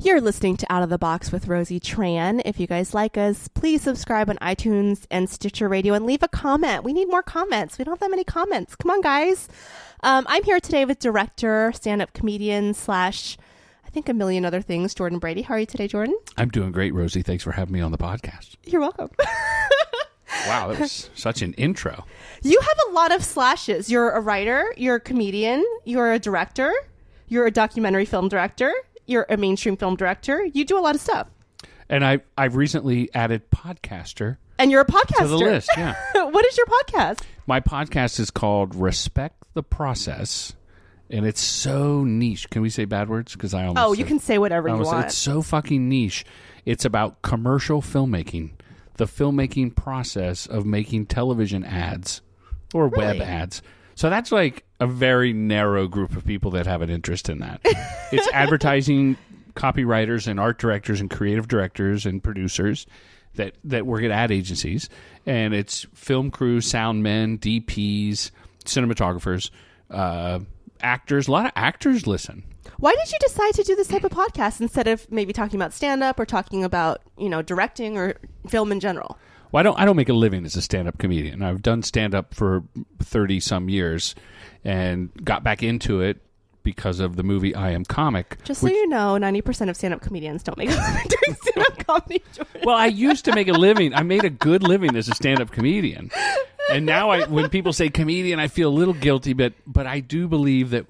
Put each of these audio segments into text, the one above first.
You're listening to Out of the Box with Rosie Tran. If you guys like us, please subscribe on iTunes and Stitcher Radio and leave a comment. We need more comments. We don't have that many comments. Come on, guys. I'm here today with director, stand-up comedian / I think a million other things, Jordan Brady. How are you today, Jordan? I'm doing great, Rosie. Thanks for having me on the podcast. You're welcome. Wow, that was such an intro. You have a lot of slashes. You're a writer, you're a comedian, you're a director, you're a documentary film director, you're a mainstream film director. You do a lot of stuff. And I've recently added podcaster. And you're a podcaster. To the list, yeah. What is your podcast? My podcast is called Respect the Process, and it's so niche. Can we say bad words? Because I almost. Oh, you can say whatever you want. It's so fucking niche. It's about commercial filmmaking, the filmmaking process of making television ads or web ads. So that's like a very narrow group of people that have an interest in that. It's advertising copywriters and art directors and creative directors and producers that work at ad agencies. And it's film crew, sound men, DPs, cinematographers, actors. A lot of actors listen. Why did you decide to do this type of podcast instead of maybe talking about stand-up or talking about, directing or film in general? Well, I don't make a living as a stand-up comedian. I've done stand-up for 30-some years and got back into it because of the movie I Am Comic. Just so you know, 90% of stand-up comedians don't make a living doing stand-up comedy. Jordan. Well, I used to make a living. I made a good living as a stand-up comedian. And now when people say comedian, I feel a little guilty, but I do believe that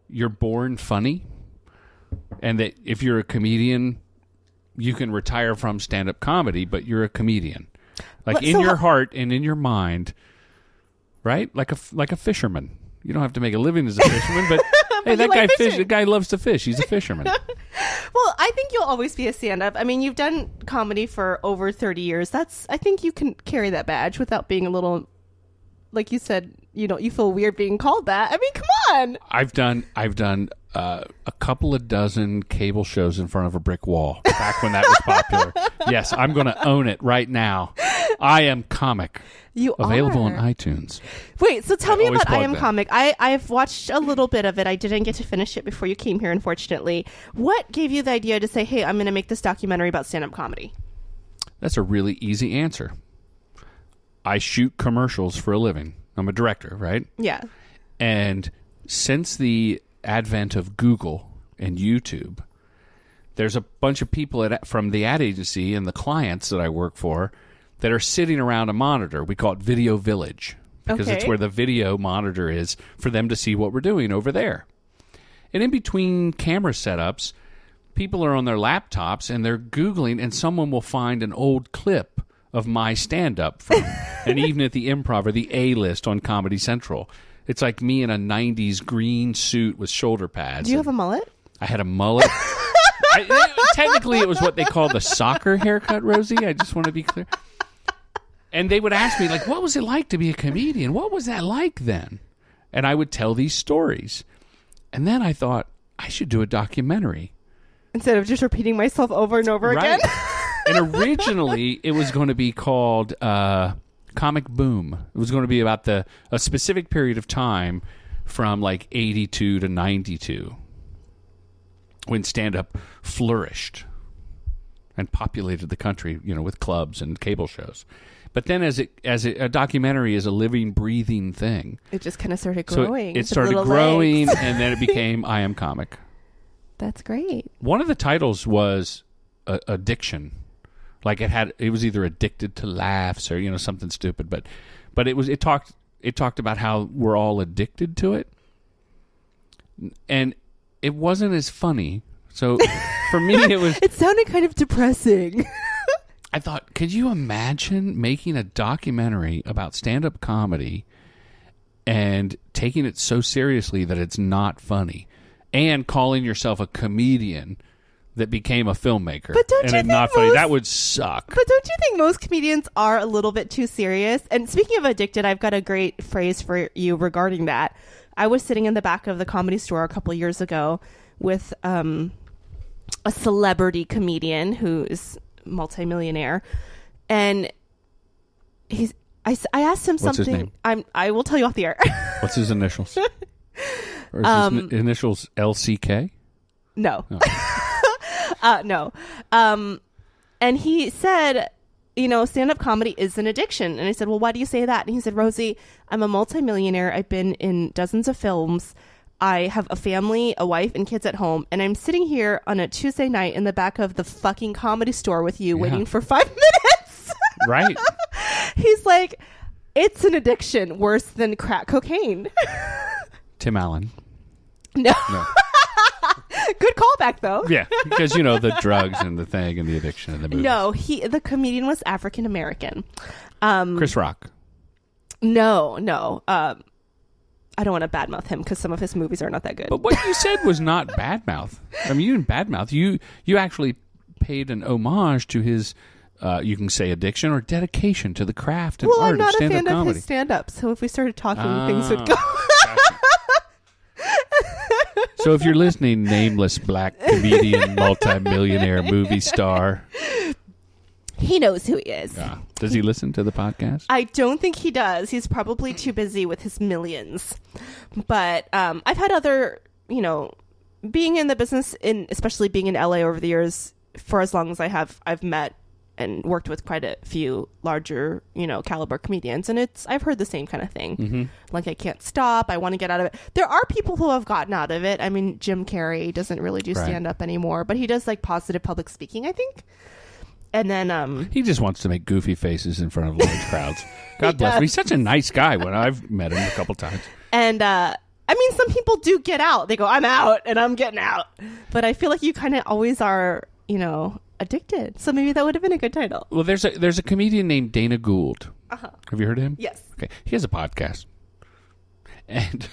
you're born funny and that if you're a comedian, you can retire from stand-up comedy, but you're a comedian. Like in your heart and in your mind, right? Like a fisherman. You don't have to make a living as a fisherman, but hey, that guy loves to fish. He's a fisherman. Well, I think you'll always be a stand-up. I mean, you've done comedy for over 30 years. I think you can carry that badge without being a little, like you said, you feel weird being called that. I mean, come on. I've done a couple of dozen cable shows in front of a brick wall back when that was popular. Yes, I'm going to own it right now. I Am Comic. Available on iTunes. Wait, so tell me about I Am Comic. I've watched a little bit of it. I didn't get to finish it before you came here, unfortunately. What gave you the idea to say, hey, I'm going to make this documentary about stand-up comedy? That's a really easy answer. I shoot commercials for a living. I'm a director, right? Yeah. And since the advent of Google and YouTube, there's a bunch of people from the ad agency and the clients that I work for that are sitting around a monitor. We call it Video Village because it's where the video monitor is for them to see what we're doing over there. And in between camera setups, people are on their laptops and they're Googling, and someone will find an old clip of my stand-up from an evening at the Improv or the A-List on Comedy Central. It's like me in a 90s green suit with shoulder pads. Do you have a mullet? I had a mullet. Technically, it was what they call the soccer haircut, Rosie. I just want to be clear. And they would ask me, like, what was it like to be a comedian? What was that like then? And I would tell these stories. And then I thought, I should do a documentary. Instead of just repeating myself over and over again? And originally, it was going to be called Comic Boom. It was going to be about a specific period of time from like 82 to 92 when stand-up flourished and populated the country, with clubs and cable shows. But then as a documentary is a living, breathing thing. It just kind of started growing. So it started growing, and then it became I Am Comic. That's great. One of the titles was Addiction. Like it was either addicted to laughs or, something stupid. But it talked about how we're all addicted to it. And it wasn't as funny. So for me, it sounded kind of depressing. I thought, could you imagine making a documentary about stand-up comedy and taking it so seriously that it's not funny and calling yourself a comedian that became a filmmaker and it's not funny? That would suck. But don't you think most comedians are a little bit too serious? And speaking of addicted, I've got a great phrase for you regarding that. I was sitting in the back of the Comedy Store a couple of years ago with a celebrity comedian who is multimillionaire, and I asked him What's something. His name? I will tell you off the air. What's his initials? Or is his initials LCK? No. No. And he said, stand-up comedy is an addiction. And I said, well, why do you say that? And he said, Rosie, I'm a multimillionaire. I've been in dozens of films. I have a family, a wife, and kids at home. And I'm sitting here on a Tuesday night in the back of the fucking Comedy Store with you waiting for 5 minutes. Right. He's like, it's an addiction worse than crack cocaine. Tim Allen. No. Good callback, though. Yeah, because the drugs and the thing and the addiction and the movies. No, the comedian was African American. Chris Rock. No. I don't want to badmouth him because some of his movies are not that good. But what you said was not badmouth. I mean, you didn't badmouth. You actually paid an homage to his, you can say, addiction or dedication to the craft and art of stand-up comedy. I'm not a fan of his stand-up, so if we started talking, things would go. So if you're listening, nameless black comedian, multimillionaire movie star. He knows who he is. Does he listen to the podcast? I don't think he does. He's probably too busy with his millions. But I've had other, being in the business, especially being in LA over the years, for as long as I have, I've met and worked with quite a few larger, caliber comedians. And I've heard the same kind of thing. Mm-hmm. Like, I can't stop. I want to get out of it. There are people who have gotten out of it. I mean, Jim Carrey doesn't really do stand-up anymore, but he does like positive public speaking, I think. And then he just wants to make goofy faces in front of large crowds. God bless him. He's such a nice guy when I've met him a couple times. And some people do get out. They go, I'm out and I'm getting out. But I feel like you kind of always are, addicted. So maybe that would have been a good title. Well, there's a comedian named Dana Gould. Uh-huh. Have you heard of him? Yes. Okay. He has a podcast. And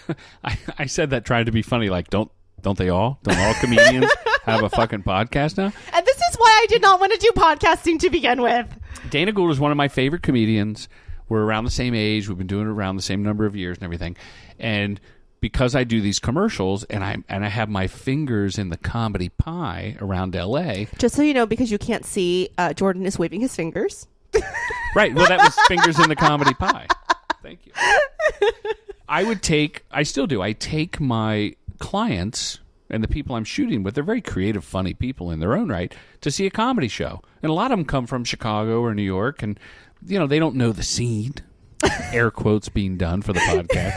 I said that trying to be funny, like, don't they all? Don't all comedians have a fucking podcast now? And this is why I did not want to do podcasting to begin with. Dana Gould is one of my favorite comedians. We're around the same age. We've been doing it around the same number of years and everything. And because I do these commercials and I have my fingers in the comedy pie around LA. Just so you know, because you can't see, Jordan is waving his fingers. Right. Well, that was fingers in the comedy pie. Thank you. I still do. I take my clients and the people I'm shooting with, they're very creative, funny people in their own right, to see a comedy show. And a lot of them come from Chicago or New York, and, they don't know the scene. Air quotes being done for the podcast.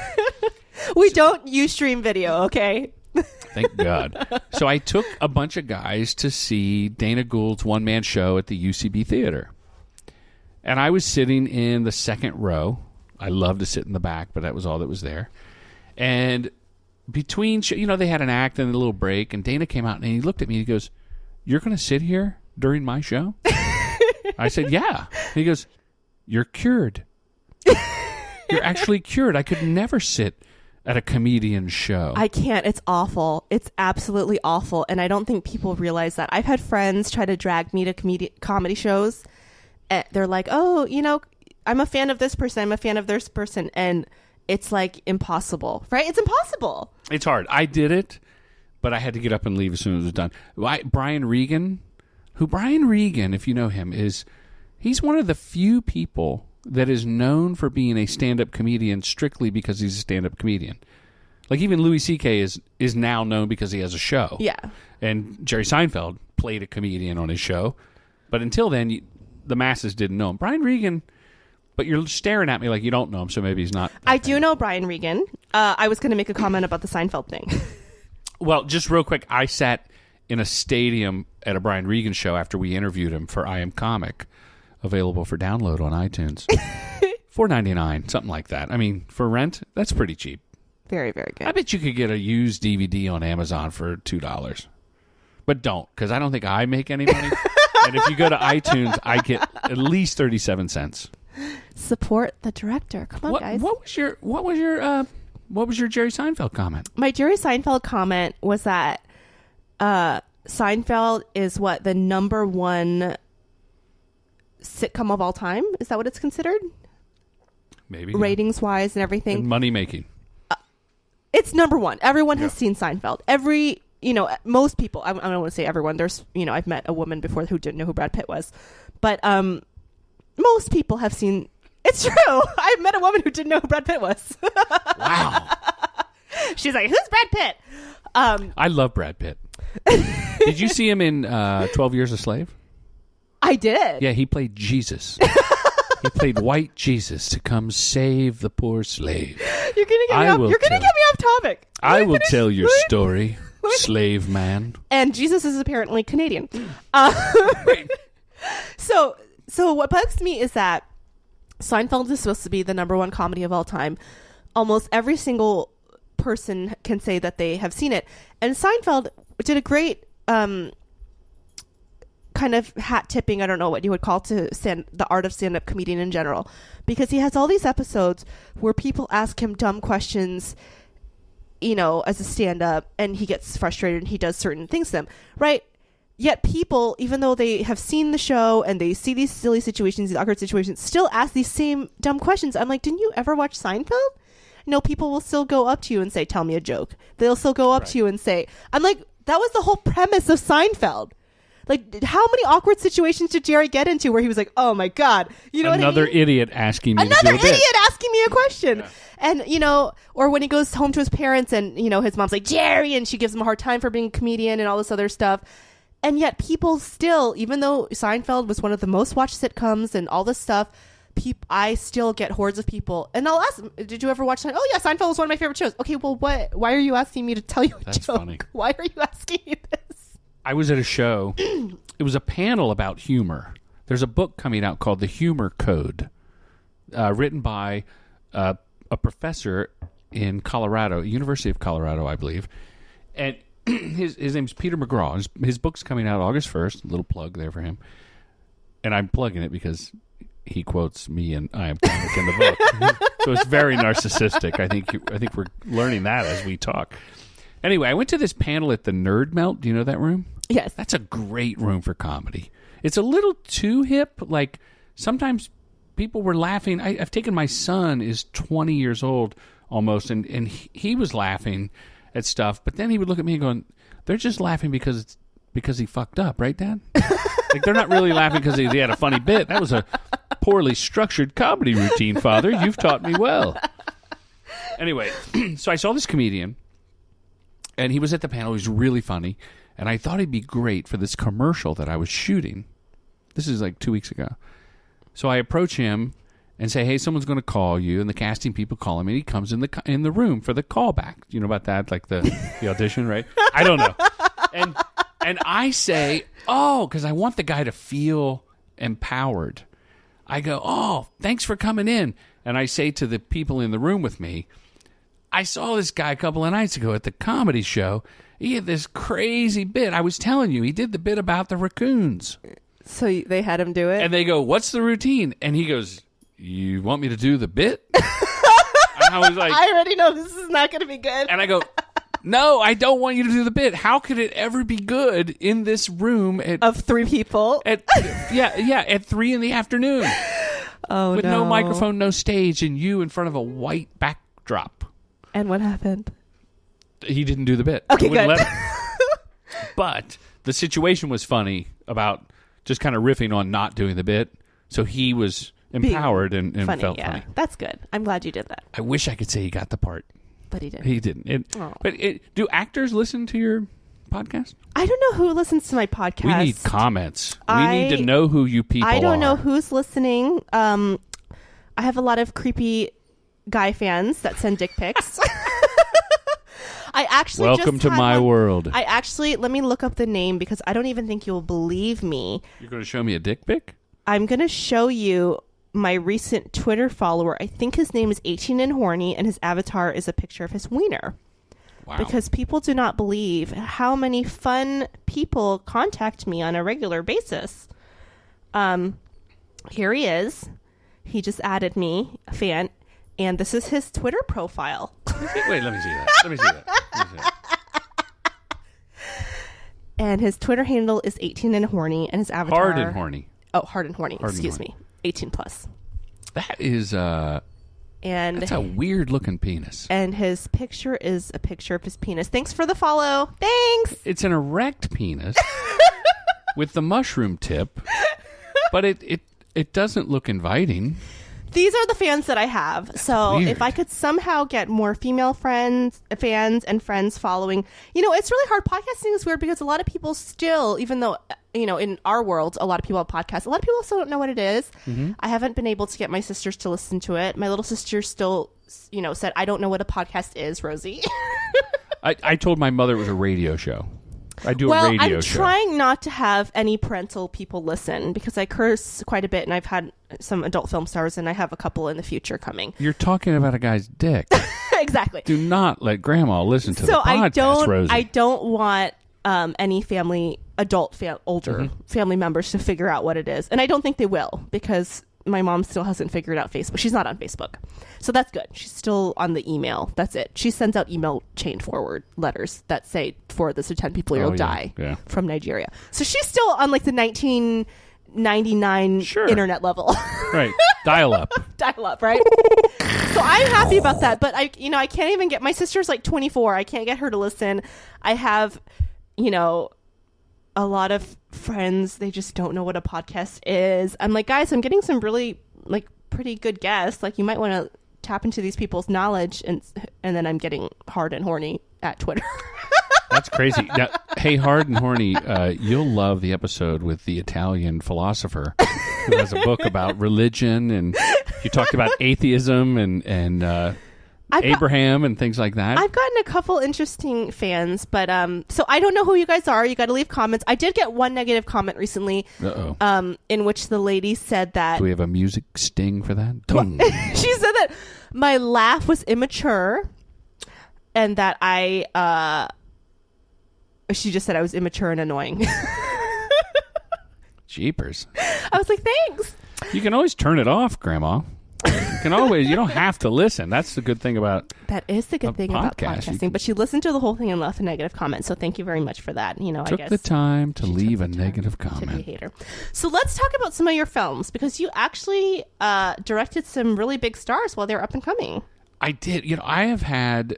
We don't use stream video, okay? Thank God. So I took a bunch of guys to see Dana Gould's one-man show at the UCB Theater. And I was sitting in the second row. I love to sit in the back, but that was all that was there. And between, they had an act and a little break, and Dana came out and he looked at me and he goes, "You're going to sit here during my show?" I said, "Yeah." And he goes, "You're cured. You're actually cured. I could never sit at a comedian's show." I can't. It's awful. It's absolutely awful. And I don't think people realize that. I've had friends try to drag me to comedy shows. And they're like, "Oh, I'm a fan of this person. I'm a fan of this person." And it's like impossible, right? It's impossible. It's hard. I did it, but I had to get up and leave as soon as it was done. Brian Regan, if you know him, he's one of the few people that is known for being a stand-up comedian strictly because he's a stand-up comedian. Like, even Louis C.K. is now known because he has a show. Yeah. And Jerry Seinfeld played a comedian on his show. But until then, the masses didn't know him. Brian Regan, but you're staring at me like you don't know him, so maybe he's not. I do know Brian Regan. I was going to make a comment about the Seinfeld thing. Well, just real quick, I sat in a stadium at a Brian Regan show after we interviewed him for I Am Comic, available for download on iTunes. $4.99, something like that. I mean, for rent, that's pretty cheap. Very, very good. I bet you could get a used DVD on Amazon for $2. But don't, because I don't think I make any money. And if you go to iTunes, I get at least 37 cents. Support the director. Come on, guys. What was your Jerry Seinfeld comment? My Jerry Seinfeld comment was that Seinfeld is the number one sitcom of all time? Is that what it's considered? Maybe. Ratings wise and everything. And money making. It's number one. Everyone has seen Seinfeld. Most people, I don't want to say everyone. There's, I've met a woman before who didn't know who Brad Pitt was. But most people have seen. It's true. I've met a woman who didn't know who Brad Pitt was. Wow. She's like, who's Brad Pitt? I love Brad Pitt. Did you see him in 12 Years a Slave? I did. Yeah, he played Jesus. He played white Jesus to come save the poor slave. You're gonna get me off topic. I will tell your story, slave man. And Jesus is apparently Canadian. So what bugs me is that Seinfeld is supposed to be the #1 comedy of all time. Almost every single person can say that they have seen it. And Seinfeld did a great kind of hat tipping, I don't know what you would call to the art of stand-up comedian in general, because he has all these episodes where people ask him dumb questions, you know, as a stand-up, and he gets frustrated and he does certain things to them, right? Yet people, even though they have seen the show and they see these silly situations, these awkward situations, still ask these same dumb questions. I'm like, didn't you ever watch Seinfeld? No, people will still go up to you and say, tell me a joke. They'll still go up to you and say, I'm like, that was the whole premise of Seinfeld. Like, how many awkward situations did Jerry get into where he was like, oh my God, you know Another what I mean? idiot asking me Another to do a bit. idiot asking me a question. Yeah. And, you know, or when he goes home to his parents and, you know, his mom's like, Jerry, and she gives him a hard time for being a comedian and all this other stuff. And yet people still, even though Seinfeld was one of the most watched sitcoms and all this stuff, I still get hordes of people. And I'll ask them, did you ever watch Seinfeld? Oh, yeah, Seinfeld was one of my favorite shows. Okay, well, why are you asking me to tell you a That's joke? funny. Why are you asking me this? I was at a show. It was a panel about humor. There's a book coming out called The Humor Code, written by a professor in Colorado, University of Colorado, I believe. And his name's Peter McGraw. His book's coming out August 1st. A little plug there for him. And I'm plugging it because he quotes me and I am comic in the book. So it's very narcissistic. I think we're learning that as we talk. Anyway, I went to this panel at the Nerd Melt. Do you know that room? Yes. That's a great room for comedy. It's a little too hip. Like, sometimes people were laughing. I've taken my son, is 20 years old almost, and he was laughing at stuff, but then he would look at me and going, they're just laughing because he fucked up, right, Dad? Like, they're not really laughing because he had a funny bit. That was a poorly structured comedy routine, Father. You've taught me well. Anyway, so I saw this comedian, and he was at the panel. He was really funny. And I thought he'd be great for this commercial that I was shooting. This is like 2 weeks ago. So I approach him and say, hey, someone's going to call you. And the casting people call him, and he comes in the room for the callback. You know about that? Like the audition, right? I don't know. And I say, oh, because I want the guy to feel empowered. I go, oh, thanks for coming in. And I say to the people in the room with me, I saw this guy a couple of nights ago at the comedy show. He had this crazy bit. I was telling you, he did the bit about the raccoons. So they had him do it? And they go, what's the routine? And he goes, you want me to do the bit? And I was like, I already know this is not going to be good. And I go, no, I don't want you to do the bit. How could it ever be good in this room of 3 people? At 3 in the afternoon. Oh, with no microphone, no stage, and you in front of a white backdrop. And what happened? He didn't do the bit. Okay, good. But the situation was funny about just kind of riffing on not doing the bit. So he was empowered and funny, felt funny. That's good. I'm glad you did that. I wish I could say he got the part. But he didn't. He didn't. Do actors listen to your podcast? I don't know who listens to my podcast. We need comments. We need to know who you people are. I don't know who's listening. I have a lot of creepy guy fans that send dick pics. I actually Welcome to my world. I actually, let me look up the name because I don't even think you'll believe me. You're going to show me a dick pic? I'm going to show you my recent Twitter follower. I think his name is 18 and Horny, and his avatar is a picture of his wiener. Wow. Because people do not believe how many fun people contact me on a regular basis. Here he is. He just added me, a fan, and this is his Twitter profile. Wait, let me see that. And his Twitter handle is 18 and Horny, and his avatar... Hard and Horny. Oh, Hard and Horny. Excuse me. 18 plus. That is that's a weird looking penis. And his picture is a picture of his penis. Thanks for the follow. Thanks. It's an erect penis with the mushroom tip, but it doesn't look inviting. these are the fans that I have. So Weird. if I could somehow get more female fans and friends following, it's really hard. Podcasting is weird because a lot of people still, even though, in our world, a lot of people have podcasts. A lot of people still don't know what it is. Mm-hmm. I haven't been able to get my sisters to listen to it. My little sister still, said, I don't know what a podcast is, Rosie. I told my mother it was a radio show. I do a radio I'm show. trying not to have any parental people listen because I curse quite a bit, and I've had some adult film stars, and I have a couple in the future coming. You're talking about a guy's dick. Exactly. Do not let Grandma listen to the podcast, Rosie. I don't want any older family members to figure out what it is, and I don't think they will because my mom still hasn't figured out Facebook. She's not on Facebook. So that's good. She's still on the email. That's it. She sends out email chain forward letters that say, for this to 10 people, you'll die from Nigeria. So she's still on like the 1999 internet level. Right. Dial up. Dial up, right? So I'm happy about that. But I can't even get, my sister's like 24. I can't get her to listen. I have, a lot of friends, they just don't know what a podcast is. I'm like, guys, I'm getting some really pretty good guests. Like, you might want to tap into these people's knowledge, and then I'm getting hard and horny at Twitter. That's crazy. Now, hey, hard and horny, you'll love the episode with the Italian philosopher who has a book about religion, and you talked about atheism and Abraham and things like that. I've gotten a couple interesting fans, but so I don't know who you guys are. You got to leave comments. I did get one negative comment recently, in which the lady said that. Do we have a music sting for that? She said that my laugh was immature, and that she just said I was immature and annoying. Jeepers! I was like, thanks. You can always turn it off, Grandma. You don't have to listen. That's the good thing about about podcasting. But she listened to the whole thing and left a negative comment. So thank you very much for that. I guess the time to leave a negative comment. To be a hater. So let's talk about some of your films, because you actually directed some really big stars while they were up and coming. I did. I have had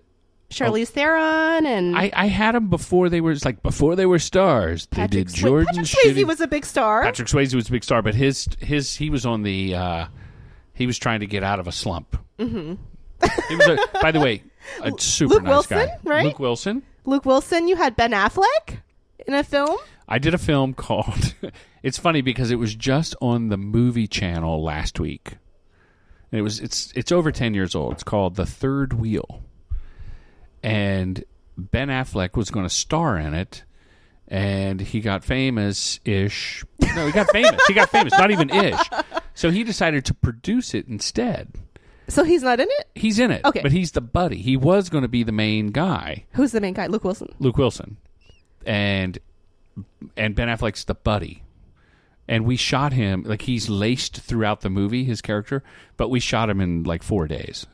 Charlize Theron, and I had them before they were stars. They did Jordan. Patrick Swayze was a big star. Patrick Swayze was a big star, but he was on the. He was trying to get out of a slump. Mm-hmm. He was, by the way, a super Luke nice Wilson, guy. right? Luke Wilson. You had Ben Affleck in a film. I did a film called. It's funny because it was just on the movie channel last week. And it's over 10 years old. It's called The Third Wheel, and Ben Affleck was going to star in it. And he got famous-ish. No, he got famous. Not even ish. So he decided to produce it instead. So he's not in it? He's in it. Okay. But he's the buddy. He was going to be the main guy. Who's the main guy? Luke Wilson. And Ben Affleck's the buddy. And we shot him, he's laced throughout the movie, his character, but we shot him in 4 days.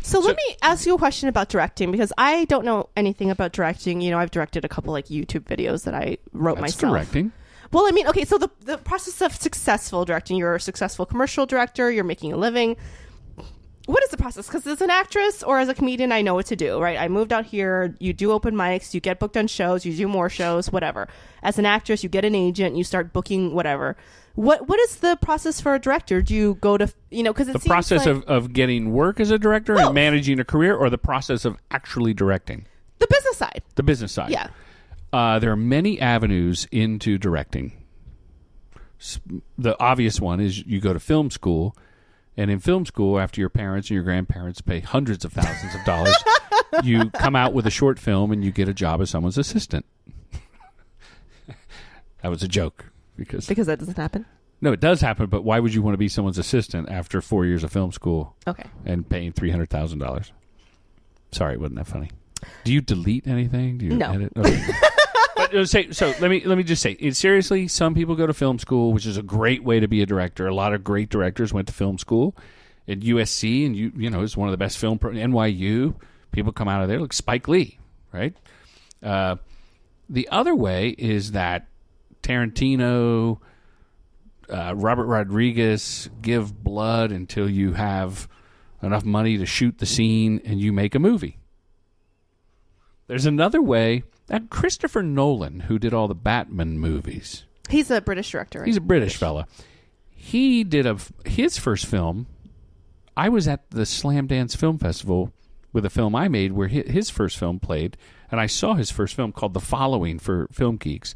So let me ask you a question about directing, because I don't know anything about directing. I've directed a couple YouTube videos that I wrote myself. Directing. Well, okay, so the process of successful directing, you're a successful commercial director, you're making a living. What is the process? Because as an actress or as a comedian, I know what to do, right? I moved out here, you do open mics, you get booked on shows, you do more shows, whatever. As an actress, you get an agent, you start booking whatever. What is the process for a director? Do you go to, because the process of getting work as a director and managing a career, or the process of actually directing? The business side. The business side. Yeah. There are many avenues into directing. The obvious one is you go to film school, and in film school, after your parents and your grandparents pay hundreds of thousands of dollars, you come out with a short film and you get a job as someone's assistant. That was a joke. Because that doesn't happen? No, it does happen, but why would you want to be someone's assistant after 4 years of film school? Okay. And paying $300,000? Sorry, wasn't that funny? Do you delete anything? Do you edit? Okay. But let me just say, seriously, some people go to film school, which is a great way to be a director. A lot of great directors went to film school at USC, and it's one of the best film NYU. People come out of there, like Spike Lee, right? The other way is that Tarantino, Robert Rodriguez give blood until you have enough money to shoot the scene and you make a movie. There's another way. That Christopher Nolan, who did all the Batman movies. He's a British director. Right? He's a British fella. He did his first film I was at the Slam Dance Film Festival with a film I made where his first film played, and I saw his first film called The Following for Film Geeks.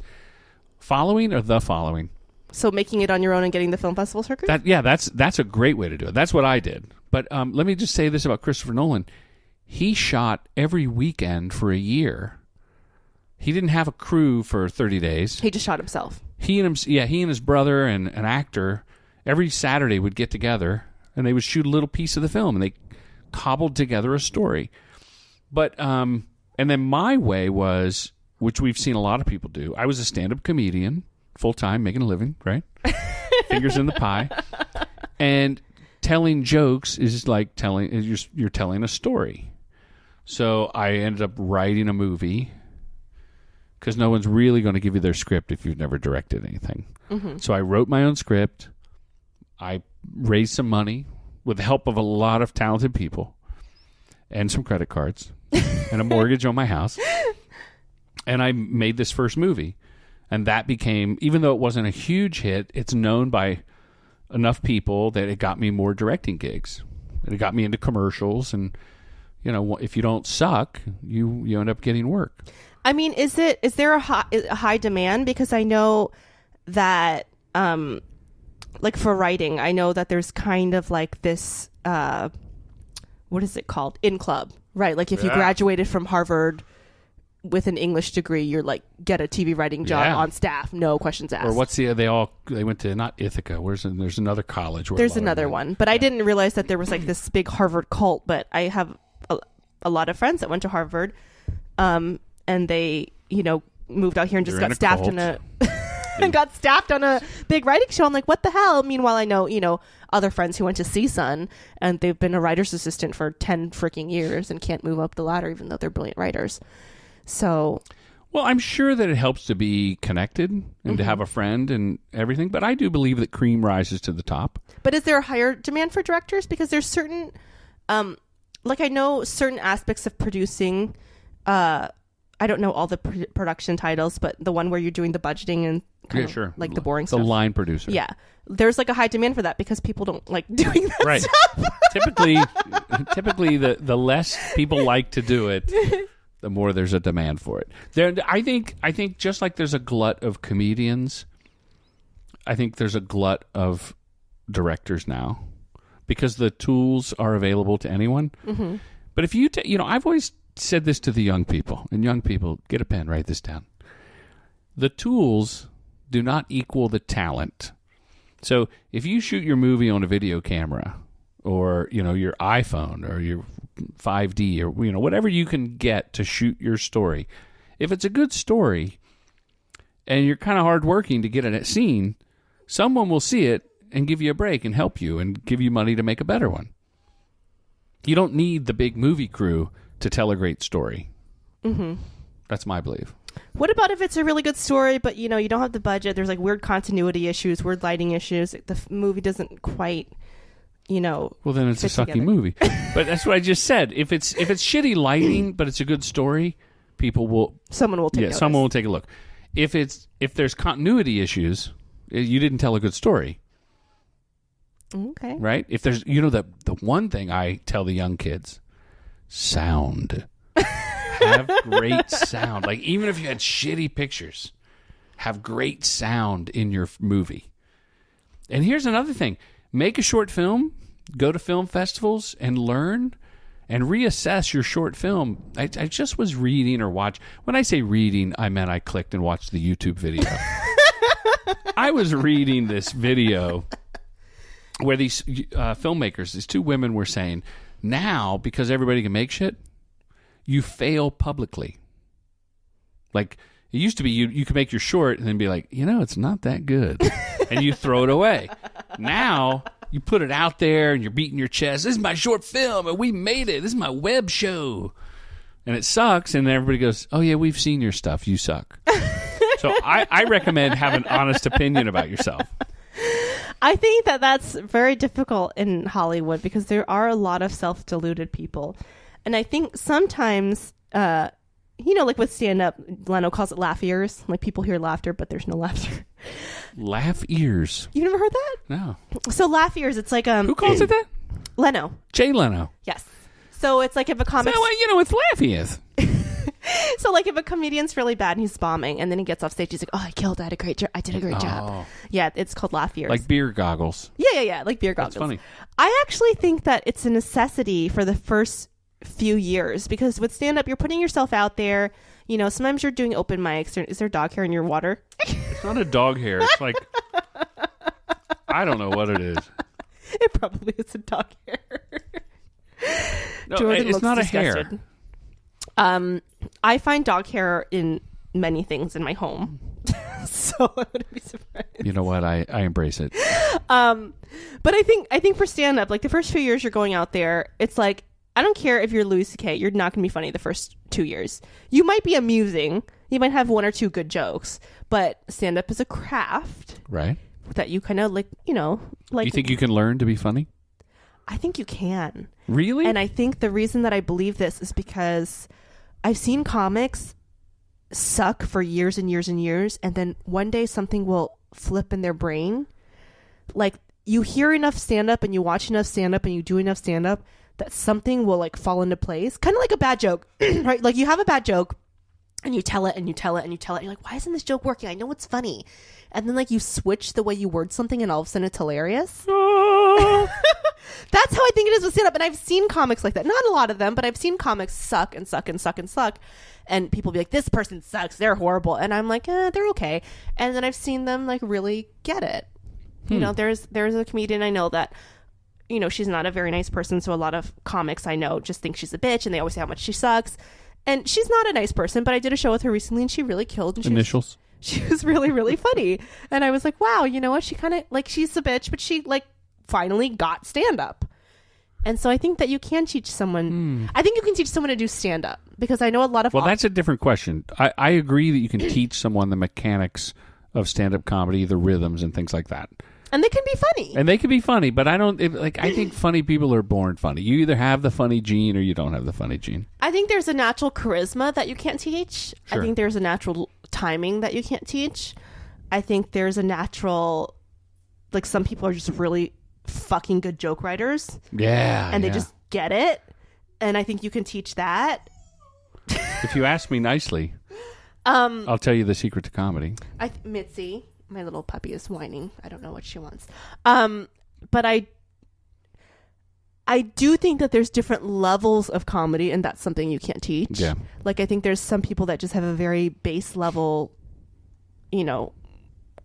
Following or The Following? So making it on your own and getting the film festival circuit? That's a great way to do it. That's what I did. But let me just say this about Christopher Nolan. He shot every weekend for a year. He didn't have a crew for 30 days. He just shot himself. He and his brother and an actor every Saturday would get together and they would shoot a little piece of the film and they cobbled together a story. But and then my way was, which we've seen a lot of people do. I was a stand-up comedian, full-time, making a living, right? Fingers in the pie. And telling jokes is like you're telling a story. So I ended up writing a movie because no one's really going to give you their script if you've never directed anything. Mm-hmm. So I wrote my own script. I raised some money with the help of a lot of talented people and some credit cards and a mortgage on my house. And I made this first movie. And that became, even though it wasn't a huge hit, it's known by enough people that it got me more directing gigs. And it got me into commercials. And, you know, if you don't suck, you end up getting work. I mean, is there a high demand? Because I know that, like for writing, I know that there's kind of like this, what is it called? In club, right? Like if you graduated from Harvard with an English degree, you're like, get a TV writing job on staff, no questions asked. Or what's they went to, not Ithaca, there's another college. There's another one, but I didn't realize that there was like this big Harvard cult, but I have a lot of friends that went to Harvard, and they, you know, moved out here and just got staffed and got staffed on a big writing show. I'm like, what the hell? Meanwhile, I know, you know, other friends who went to CSUN and they've been a writer's assistant for 10 freaking years and can't move up the ladder even though they're brilliant writers. So, well, I'm sure that it helps to be connected and to have a friend and everything, but I do believe that cream rises to the top. But is there a higher demand for directors? Because there's certain, like I know certain aspects of producing, I don't know all the production titles, but the one where you're doing the budgeting and sure, like the boring stuff. The line producer. Yeah. There's like a high demand for that because people don't like doing that stuff. Typically the less people like to do it, the more there's a demand for it. I think just like there's a glut of comedians, I think there's a glut of directors now because the tools are available to anyone. Mm-hmm. But if you I've always said this to the young people, and young people, get a pen, write this down. The tools do not equal the talent. So if you shoot your movie on a video camera or, you know, your iPhone or your 5D or, you know, whatever you can get to shoot your story, if it's a good story and you're kind of hardworking to get in a scene, someone will see it and give you a break and help you and give you money to make a better one. You don't need the big movie crew to tell a great story. Mm-hmm. That's my belief. What about if it's a really good story, but you know you don't have the budget? There's like weird continuity issues, weird lighting issues. The movie doesn't quite, you know. Well, then it's a sucky movie. But that's what I just said. If it's shitty lighting, but it's a good story, someone will take notice. Someone will take a look. If there's continuity issues, you didn't tell a good story. Okay. Right? If there's, you know, the one thing I tell the young kids. Sound. Have great sound. Like, even if you had shitty pictures, have great sound in your movie. And here's another thing. Make a short film, go to film festivals, and learn and reassess your short film. I just was reading or watch. When I say reading, I meant I clicked and watched the YouTube video. I was reading this video where these filmmakers, these two women were saying, now, because everybody can make shit, you fail publicly. Like, it used to be you could make your short and then be like, you know, it's not that good. And you throw it away. Now, you put it out there and you're beating your chest. This is my short film and we made it. This is my web show. And it sucks. And everybody goes, oh, yeah, we've seen your stuff. You suck. So I recommend having an honest opinion about yourself. I think that's very difficult in Hollywood because there are a lot of self-deluded people. And I think sometimes, you know, like with stand-up, Leno calls it laugh ears. Like people hear laughter, but there's no laughter. Laugh ears. You never heard that? No. So laugh ears, it's like... Who calls it that? Leno. Jay Leno. Yes. So it's like if a comic... So, it's Lafayette. So like if a comedian's really bad and he's bombing and then he gets off stage, he's like, oh, I killed. I did a great job. I did a great job. Yeah, it's called laugh years. Like beer goggles. Yeah. Like beer goggles. That's funny. I actually think that it's a necessity for the first few years because with stand-up, you're putting yourself out there. Sometimes you're doing open mics. Is there dog hair in your water? It's not a dog hair. It's like, I don't know what it is. It probably is a dog hair. No, Jordan it's looks not disgusted. a hair. I find dog hair in many things in my home. So I wouldn't be surprised. You know what? I embrace it. But I think for stand-up, like the first few years you're going out there, it's like, I don't care if you're Louis C.K., you're not going to be funny the first 2 years. You might be amusing. You might have one or two good jokes. But stand-up is a craft. Right. That you kind of like. You think you can learn to be funny? I think you can. Really? And I think the reason that I believe this is because I've seen comics suck for years and years and years, and then one day something will flip in their brain. Like, you hear enough stand-up and you watch enough stand-up and you do enough stand-up that something will like fall into place. Kind of like a bad joke, right? Like you have a bad joke and you tell it and you tell it and you tell it. You're like, why isn't this joke working? I know it's funny. And then like you switch the way you word something and all of a sudden it's hilarious. That's how I think it is with stand-up. And I've seen comics like that. Not a lot of them, but I've seen comics suck and suck and suck and suck. And people be like, this person sucks. They're horrible. And I'm like, they're okay. And then I've seen them like really get it. There's a comedian I know that, she's not a very nice person. So a lot of comics I know just think she's a bitch and they always say how much she sucks. And she's not a nice person, but I did a show with her recently and she really killed. And Initials. She was really, really funny. And I was like, wow, you know what? She kind of like, she's a bitch, but she like finally got stand up. And so I think that you can teach someone. I think you can teach someone to do stand up because I know a lot of. Well, that's a different question. I agree that you can teach someone the mechanics of stand up comedy, the rhythms and things like that. And they can be funny. But I don't I think funny people are born funny. You either have the funny gene or you don't have the funny gene. I think there's a natural charisma that you can't teach. Sure. I think there's a natural timing that you can't teach. I think there's a natural, like some people are just really fucking good joke writers. Yeah. And they just get it. And I think you can teach that. If you ask me nicely, I'll tell you the secret to comedy. Mitzi, my little puppy, is whining. I don't know what she wants. But I do think that there's different levels of comedy, and that's something you can't teach. Yeah. Like, I think there's some people that just have a very base level,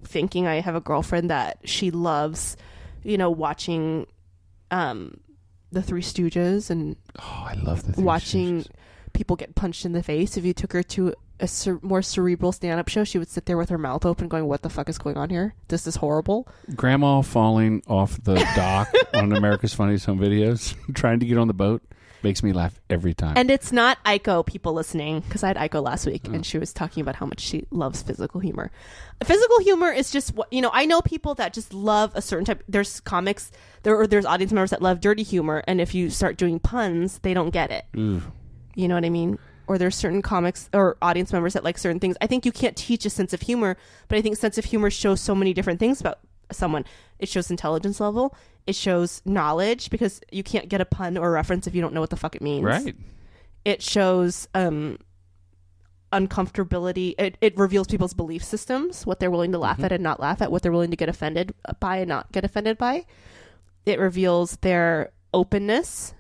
thinking. I have a girlfriend that she loves, watching the Three Stooges and I love the Three watching Stooges. People get punched in the face. If you took her to a more cerebral stand-up show, she would sit there with her mouth open going, what the fuck is going on here? This is horrible. Grandma falling off the dock on America's Funniest Home Videos, trying to get on the boat, makes me laugh every time. And it's not Aiko, people listening, because I had Aiko last week, and she was talking about how much she loves physical humor. Physical humor is just what, I know people that just love a certain type. There's comics, there's audience members that love dirty humor, and if you start doing puns, they don't get it. Ooh. You know what I mean? Or there's certain comics or audience members that like certain things. I think you can't teach a sense of humor, but I think sense of humor shows so many different things about someone. It shows intelligence level. It shows knowledge, because you can't get a pun or a reference if you don't know what the fuck it means. Right. It shows uncomfortability. It reveals people's belief systems, what they're willing to laugh at and not laugh at, what they're willing to get offended by and not get offended by. It reveals their openness.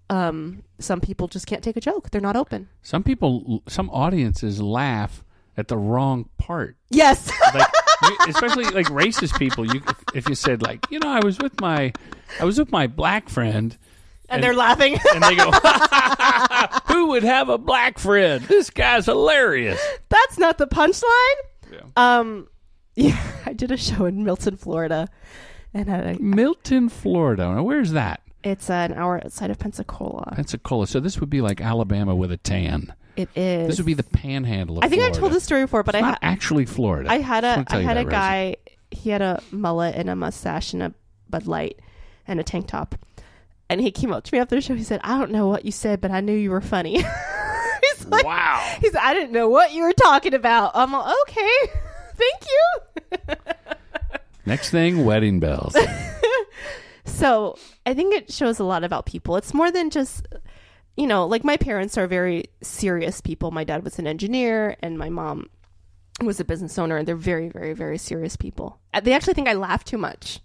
Some people just can't take a joke. They're not open. Some audiences laugh at the wrong part. Yes. Like, especially like racist people. If you said like, I was with my black friend. And they're laughing. And they go, who would have a black friend? This guy's hilarious. That's not the punchline. Yeah. I did a show in Milton, Florida. Milton, Florida. Now, where's that? It's an hour outside of Pensacola. So this would be like Alabama with a tan. It is. This would be the panhandle of Florida. I think I told this story before, but it's not actually Florida. I had a guy, he had a mullet and a mustache and a Bud Light and a tank top. And he came up to me after the show. He said, I don't know what you said, but I knew you were funny. He's like, wow. He said, I didn't know what you were talking about. I'm like, okay, thank you. Next thing, wedding bells. So I think it shows a lot about people. It's more than just, like my parents are very serious people. My dad was an engineer and my mom was a business owner, and they're very, very, very serious people. They actually think I laugh too much.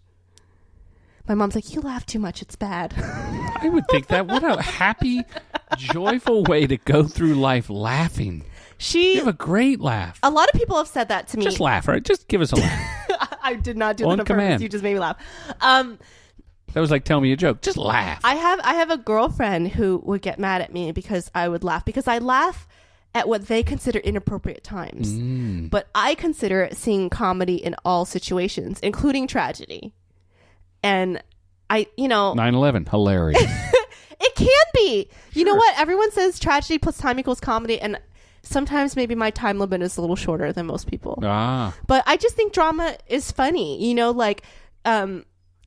My mom's like, you laugh too much. It's bad. I would think that. What a happy, joyful way to go through life laughing. You have a great laugh. A lot of people have said that to me. Just laugh, right? Just give us a laugh. I did not do that on command. purpose. You just made me laugh. That was like telling me a joke. Just laugh. I have a girlfriend who would get mad at me because I would laugh. Because I laugh at what they consider inappropriate times. But I consider seeing comedy in all situations, including tragedy. And 9/11, hilarious. It can be. Sure. You know what? Everyone says tragedy plus time equals comedy. And sometimes maybe my time limit is a little shorter than most people. But I just think drama is funny.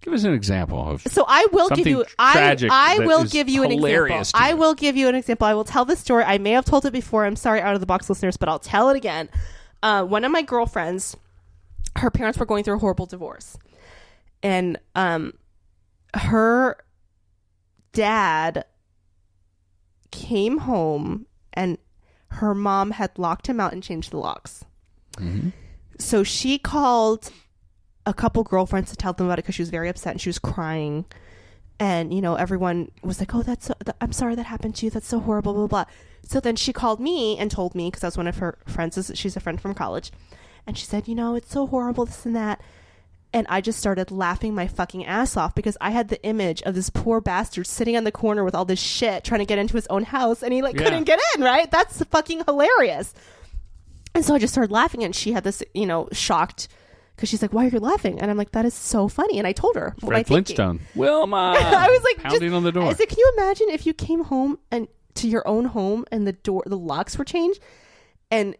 Give us an example of. So I will give you. I will give you an example. I will give you an example. I will tell this story. I may have told it before. I'm sorry, out of the box listeners, but I'll tell it again. One of my girlfriends, her parents were going through a horrible divorce, and her dad came home, and her mom had locked him out and changed the locks. Mm-hmm. So she called a couple girlfriends to tell them about it because she was very upset and she was crying, and everyone was like, oh, I'm sorry that happened to you, that's so horrible, blah, blah, blah. So then she called me and told me, because I was one of her friends, she's a friend from college, and she said, it's so horrible, this and that. And I just started laughing my fucking ass off because I had the image of this poor bastard sitting on the corner with all this shit trying to get into his own house, and he couldn't get in, right? That's fucking hilarious. And so I just started laughing, and she had this shocked, because she's like, why are you laughing? And I'm like, that is so funny. And I told her. Fred Flintstone. Wilma. I was like, pounding on the door. I said, can you imagine if you came home and to your own home and the locks were changed? And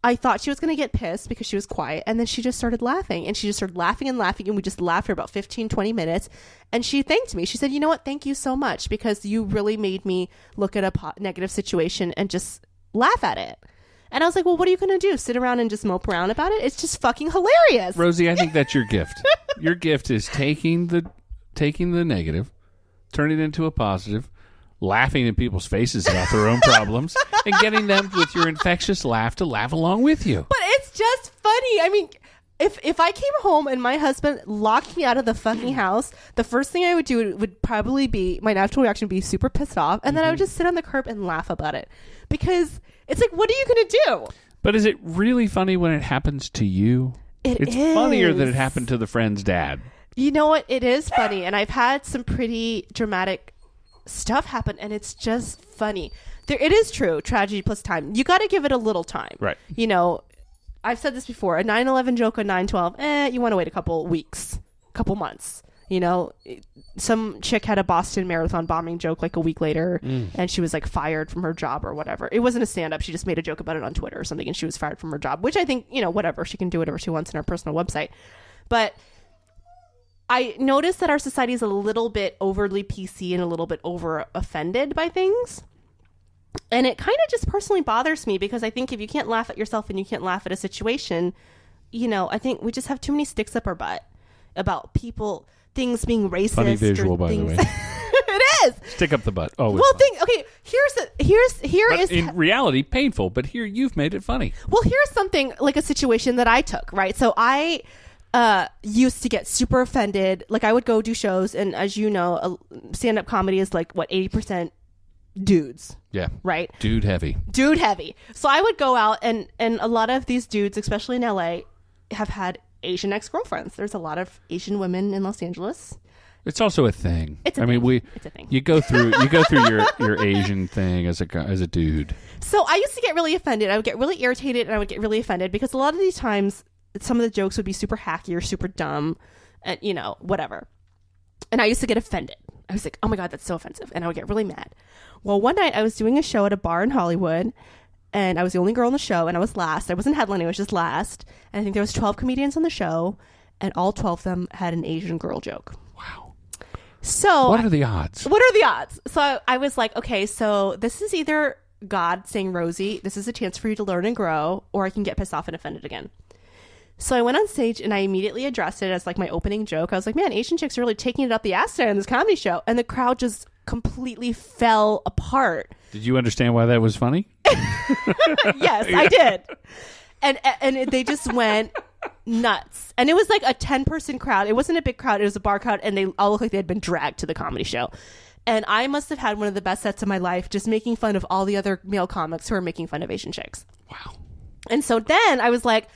I thought she was going to get pissed because she was quiet. And then she just started laughing. And she just started laughing and laughing. And we just laughed for about 15, 20 minutes. And she thanked me. She said, you know what? Thank you so much, because you really made me look at a negative situation and just laugh at it. And I was like, well, what are you going to do? Sit around and just mope around about it? It's just fucking hilarious. Rosie, I think that's your gift. Your gift is taking the negative, turning it into a positive, laughing in people's faces about their own problems, and getting them with your infectious laugh to laugh along with you. But it's just funny. I mean, if I came home and my husband locked me out of the fucking house, the first thing I would do would probably be, my natural reaction would be super pissed off. And then I would just sit on the curb and laugh about it. Because it's like, what are you going to do? But is it really funny when it happens to you? It's funnier that it happened to the friend's dad. You know what? It is funny. And I've had some pretty dramatic stuff happen, and it's just funny. It is true. Tragedy plus time. You got to give it a little time. Right. I've said this before. A 9/11 joke on 9/12, you want to wait a couple weeks, couple months. Some chick had a Boston Marathon bombing joke like a week later, and she was like fired from her job or whatever. It wasn't a stand-up. She just made a joke about it on Twitter or something, and she was fired from her job, which I think, whatever. She can do whatever she wants in her personal website. But I noticed that our society is a little bit overly PC and a little bit over offended by things. And it kind of just personally bothers me, because I think if you can't laugh at yourself and you can't laugh at a situation, I think we just have too many sticks up our butt about people, things being racist. Funny visual, by the way. It is. Stick up the butt. Oh, well, okay. In reality, painful. But here, you've made it funny. Well, here's something like a situation that I took. Right. So I used to get super offended. Like, I would go do shows, and as you know, stand-up comedy is like 80% dudes. Yeah. Right. Dude heavy. So I would go out, and a lot of these dudes, especially in LA, have had Asian ex-girlfriends. There's a lot of Asian women in Los Angeles. It's also a thing. It's a thing. You go through your Asian thing as a dude. So I used to get really offended. I would get really irritated, and I would get really offended because a lot of these times some of the jokes would be super hacky or super dumb, and whatever. And I used to get offended. I was like, oh my God, that's so offensive. And I would get really mad. Well, one night I was doing a show at a bar in Hollywood, and I was the only girl on the show, and I was last. I wasn't headlining, I was just last. And I think there was 12 comedians on the show, and all 12 of them had an Asian girl joke. Wow. So what are the odds? So I was like, okay, so this is either God saying, Rosie, this is a chance for you to learn and grow, or I can get pissed off and offended again. So I went on stage and I immediately addressed it as like my opening joke. I was like, man, Asian chicks are really taking it up the ass in this comedy show. And the crowd just completely fell apart. Did you understand why that was funny? Yes, I did. And they just went nuts. And it was like a 10-person crowd. It wasn't a big crowd. It was a bar crowd. And they all looked like they had been dragged to the comedy show. And I must have had one of the best sets of my life just making fun of all the other male comics who are making fun of Asian chicks. Wow. And so then I was like,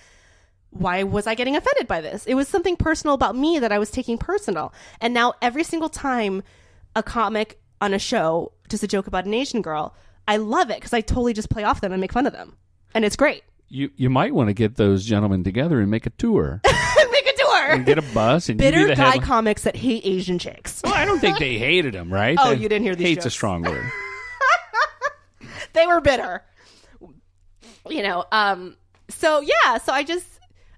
why was I getting offended by this? It was something personal about me that I was taking personal. And now every single time a comic on a show does a joke about an Asian girl, I love it because I totally just play off them and make fun of them. And it's great. You might want to get those gentlemen together and make a tour. Make a tour. And get a bus. And Bitter you be the guy comics that hate Asian chicks. Well, I don't think they hated them, right? Oh, you didn't hear these Hate's jokes. a strong word. They were bitter. So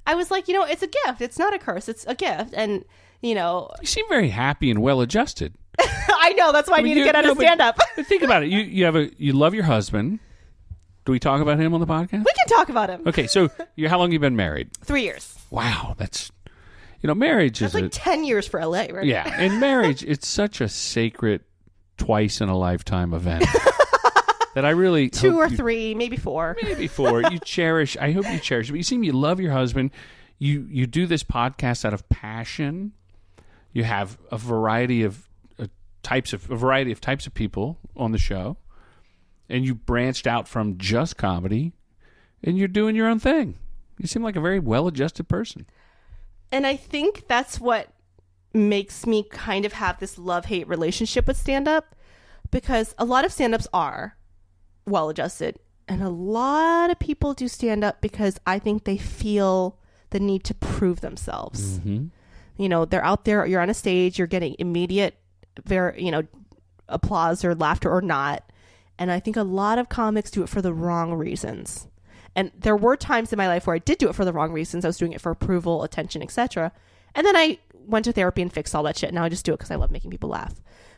I was like, it's a gift. It's not a curse. It's a gift. And, You seem very happy and well-adjusted. I know. That's why I need to get out of stand-up. But think about it. You love your husband. Do we talk about him on the podcast? We can talk about him. Okay, so how long have you been married? 3 years. Wow, that's marriage That's is like 10 years for LA, right? Yeah, and marriage, it's such a sacred twice-in-a-lifetime event that I really 2 or 3, maybe 4. Maybe 4. You cherish. I hope you cherish it. But you love your husband. You do this podcast out of passion. You have a variety of types of people on the show, and you branched out from just comedy, and you're doing your own thing. You seem like a very well-adjusted person. And I think that's what makes me kind of have this love-hate relationship with stand-up, because a lot of stand-ups are well-adjusted, and a lot of people do stand-up because I think they feel the need to prove themselves. Mm-hmm. They're out there, you're on a stage, you're getting immediate, applause or laughter or not. And I think a lot of comics do it for the wrong reasons. And there were times in my life where I did do it for the wrong reasons. I was doing it for approval, attention, etc. And then I went to therapy and fixed all that shit. Now I just do it because I love making people laugh.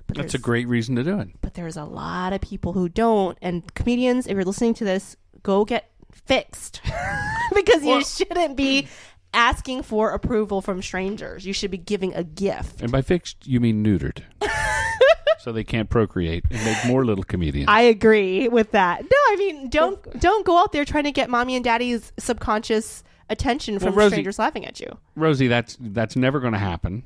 But that's a great reason to do it. But there's a lot of people who don't. And comedians, if you're listening to this, go get fixed. Because you shouldn't be asking for approval from strangers. You should be giving a gift. And by fixed, you mean neutered. So they can't procreate and make more little comedians. I agree with that. No, I mean, don't go out there trying to get mommy and daddy's subconscious attention from Rosie, strangers laughing at you. Rosie, that's never going to happen.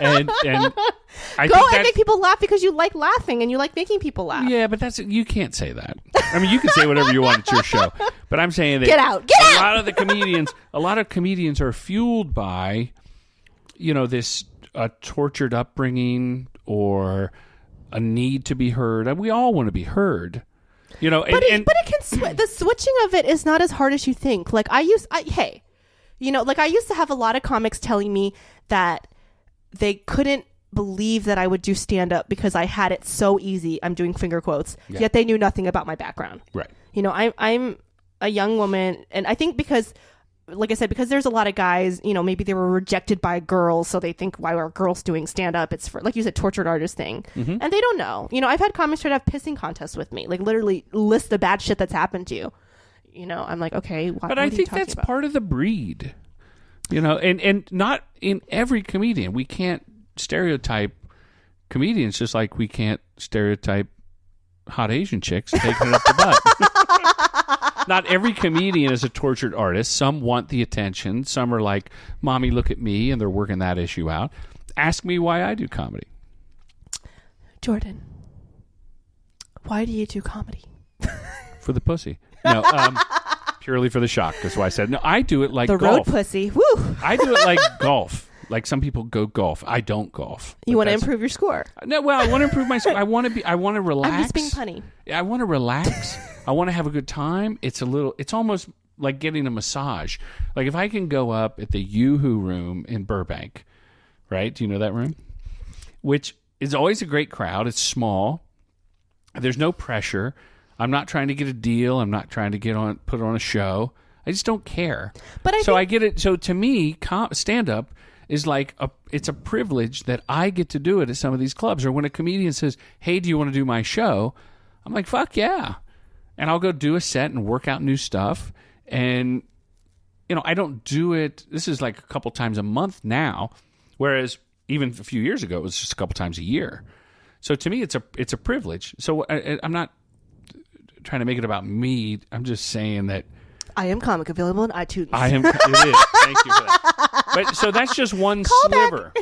and I go think and make people laugh because you like laughing and you like making people laugh. Yeah, but you can't say that. I mean, you can say whatever you want at your show, but I'm saying that get out. A lot of comedians are fueled by, this tortured upbringing or a need to be heard. We all want to be heard. But it can the switching of it is not as hard as you think. Like I used to have a lot of comics telling me that they couldn't believe that I would do stand up because I had it so easy. I'm doing finger quotes. Yeah. Yet they knew nothing about my background. Right. I'm a young woman, and I think because, like I said, because there's a lot of guys, maybe they were rejected by girls, so they think, why are girls doing stand up? It's for, like you said, tortured artist thing. Mm-hmm. And they don't know. I've had comics try to have pissing contests with me, like literally list the bad shit that's happened to you. I'm like, okay, but I think that's part of the breed. And not in every comedian. We can't stereotype comedians just like we can't stereotype hot Asian chicks taking it up the butt. Not every comedian is a tortured artist. Some want the attention. Some are like, mommy, look at me, and they're working that issue out. Ask me why I do comedy. Jordan, why do you do comedy? For the pussy. No, purely for the shock. That's why I said, no, I do it like the golf. road pussy. Woo! I do it like golf. Like some people go golf. I don't golf. You want to improve your score? No, well, I want to improve my score. I want to relax. I'm just being punny. I want to relax. I want to have a good time. It's almost like getting a massage. Like if I can go up at the Yoo-Hoo room in Burbank, right? Do you know that room? Which is always a great crowd. It's small. There's no pressure. I'm not trying to get a deal. I'm not trying to put on a show. I just don't care. But I get it. So to me, stand-up is like it's a privilege that I get to do it at some of these clubs. Or when a comedian says, hey, do you want to do my show? I'm like, fuck yeah. And I'll go do a set and work out new stuff. And I don't do it. This is like a couple times a month now, whereas even a few years ago, it was just a couple times a year. So to me, it's a privilege. So I'm not trying to make it about me. I'm just saying that I am comic, available on iTunes. It is. Thank you for that. But so that's just one sliver.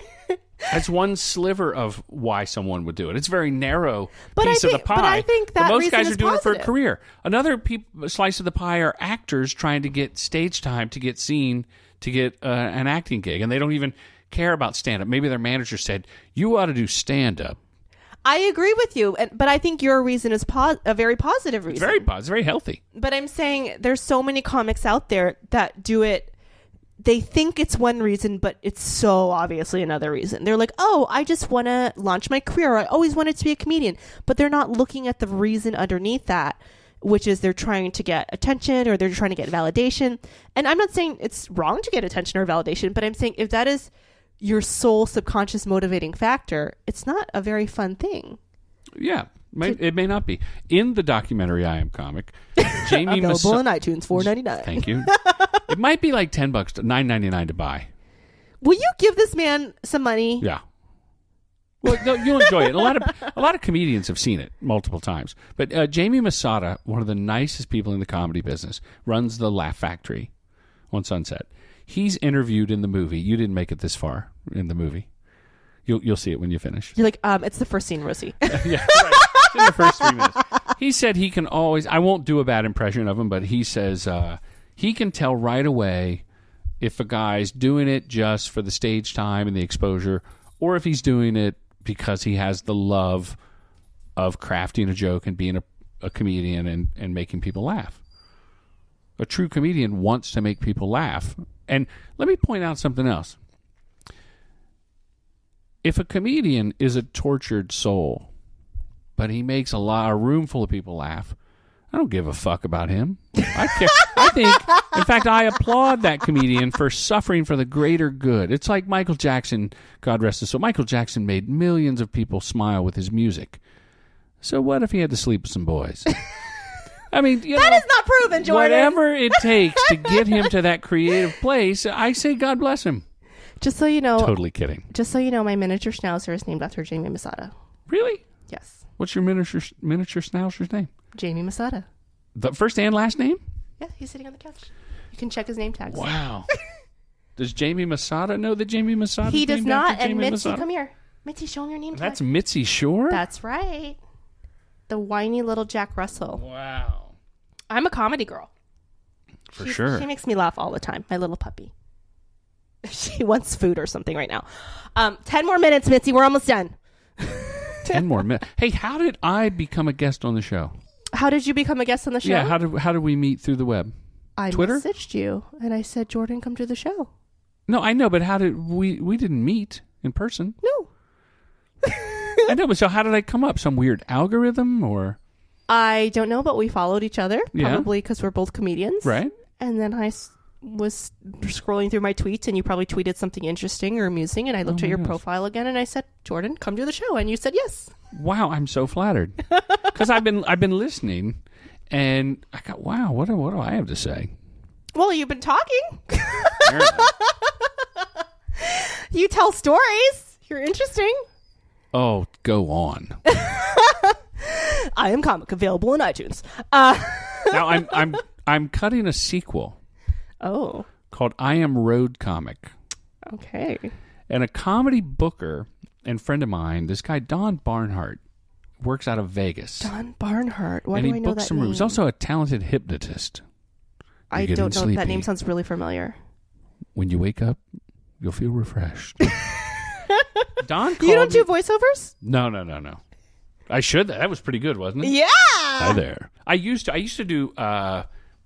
That's one sliver of why someone would do it. It's a very narrow piece of the pie. But I think that most reason guys is are doing positive. it for a career. Another slice of the pie are actors trying to get stage time, to get seen, to get an acting gig, and they don't even care about stand-up. Maybe their manager said, "You ought to do stand-up." I agree with you, but I think your reason is a very positive reason. It's very positive, very healthy. But I'm saying there's so many comics out there that do it. They think it's one reason, but it's so obviously another reason. They're like, oh, I just want to launch my career. I always wanted to be a comedian. But they're not looking at the reason underneath that, which is they're trying to get attention or they're trying to get validation. And I'm not saying it's wrong to get attention or validation, but I'm saying if that is your sole subconscious motivating factor, it's not a very fun thing. Yeah, it may not be. In the documentary I Am Comic, Jamie available on iTunes, $4.99. Thank you. It might be like $10, $9.99 to buy. Will you give this man some money? Yeah. Well, no, you'll enjoy it. A lot of comedians have seen it multiple times. But Jamie Masada, one of the nicest people in the comedy business, runs the Laugh Factory on Sunset. He's interviewed in the movie. You didn't make it this far in the movie. You'll see it when you finish. You're like, it's the first scene, Rosie. Yeah, right. It's in the first 3 minutes. He said he can always, I won't do a bad impression of him, but he says he can tell right away if a guy's doing it just for the stage time and the exposure, or if he's doing it because he has the love of crafting a joke and being a comedian and making people laugh. A true comedian wants to make people laugh. And let me point out something else. If a comedian is a tortured soul, but he makes a room full of people laugh, I don't give a fuck about him. I care. I think, in fact, I applaud that comedian for suffering for the greater good. It's like Michael Jackson, God rest his soul. Michael Jackson made millions of people smile with his music. So what if he had to sleep with some boys? I mean, that is not proven, Jordan. Whatever it takes to get him to that creative place, I say God bless him. Just so you know. Totally kidding. Just so you know, my miniature schnauzer is named after Jamie Masada. Really? Yes. What's your miniature schnauzer's name? Jamie Masada. The first and last name? Yeah, he's sitting on the couch. You can check his name tags. Wow. Does Jamie Masada know that Jamie Masada? He does not. And Mitzi, come here. Mitzi, show him your name tag. That's Mitzi Shore? That's right. The whiny little Jack Russell. Wow. I'm a comedy girl. For sure. She makes me laugh all the time. My little puppy. She wants food or something right now. 10 more minutes, Mitzi. We're almost done. 10 more minutes. Hey, how did I become a guest on the show? How did you become a guest on the show? Yeah, how did we meet through the web? I Twitter? messaged you and I said, Jordan, come to the show. No, I know, but how did we didn't meet in person? No. I know, but so how did I come up? Some weird algorithm or? I don't know, but we followed each other, Yeah. probably because we're both comedians. Right. And then I was scrolling through my tweets and you probably tweeted something interesting or amusing and I looked at your profile again and I said, Jordan, come to the show. And you said yes. Wow, I'm so flattered. Because I've been listening and I got, wow, what do I have to say? Well, you've been talking. You tell stories. You're interesting. Oh, go on. I Am Comic, available on iTunes. Now I'm cutting a sequel. Oh. Called I Am Road Comic. Okay. And a comedy booker and friend of mine, this guy Don Barnhart, works out of Vegas. Don Barnhart. Why and do he I know books that some name? rooms. He's also a talented hypnotist. I don't know. That name sounds really familiar. When you wake up, you'll feel refreshed. Don called You don't do voiceovers? No. I should. That was pretty good, wasn't it? Yeah. Hi there. I used to do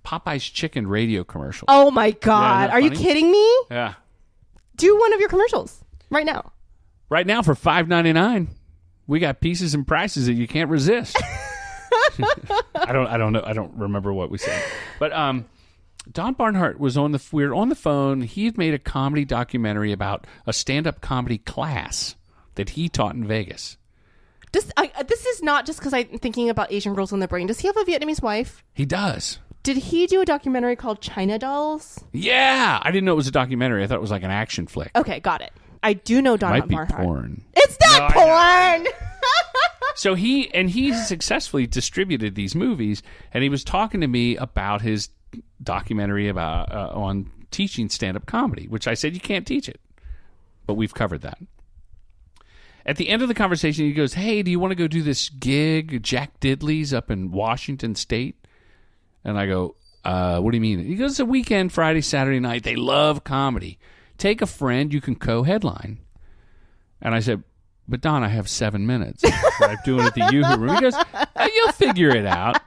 Popeye's chicken radio commercials. Oh my God. Yeah, are you kidding me? Yeah. Do one of your commercials right now. Right now for $5.99, we got pieces and prices that you can't resist. I don't know. I don't remember what we said. But Don Barnhart was we were on the phone. He had made a comedy documentary about a stand-up comedy class that he taught in Vegas. This is not just because I'm thinking about Asian girls in the brain. Does he have a Vietnamese wife? He does. Did he do a documentary called China Dolls? Yeah, I didn't know it was a documentary. I thought it was like an action flick. Okay, got it. I do know Donna Might be Marhart. porn. It's not porn. So he successfully distributed these movies, and he was talking to me about his documentary about on teaching stand-up comedy, which I said you can't teach it, but we've covered that. At the end of the conversation, he goes, "Hey, do you want to go do this gig, Jack Diddley's up in Washington State?" And I go, "What do you mean?" He goes, "It's a weekend, Friday, Saturday night. They love comedy. Take a friend, you can co-headline." And I said, "But Don, I have 7 minutes. I'm doing it at the Yoo-Hoo Room." He goes, "You'll figure it out."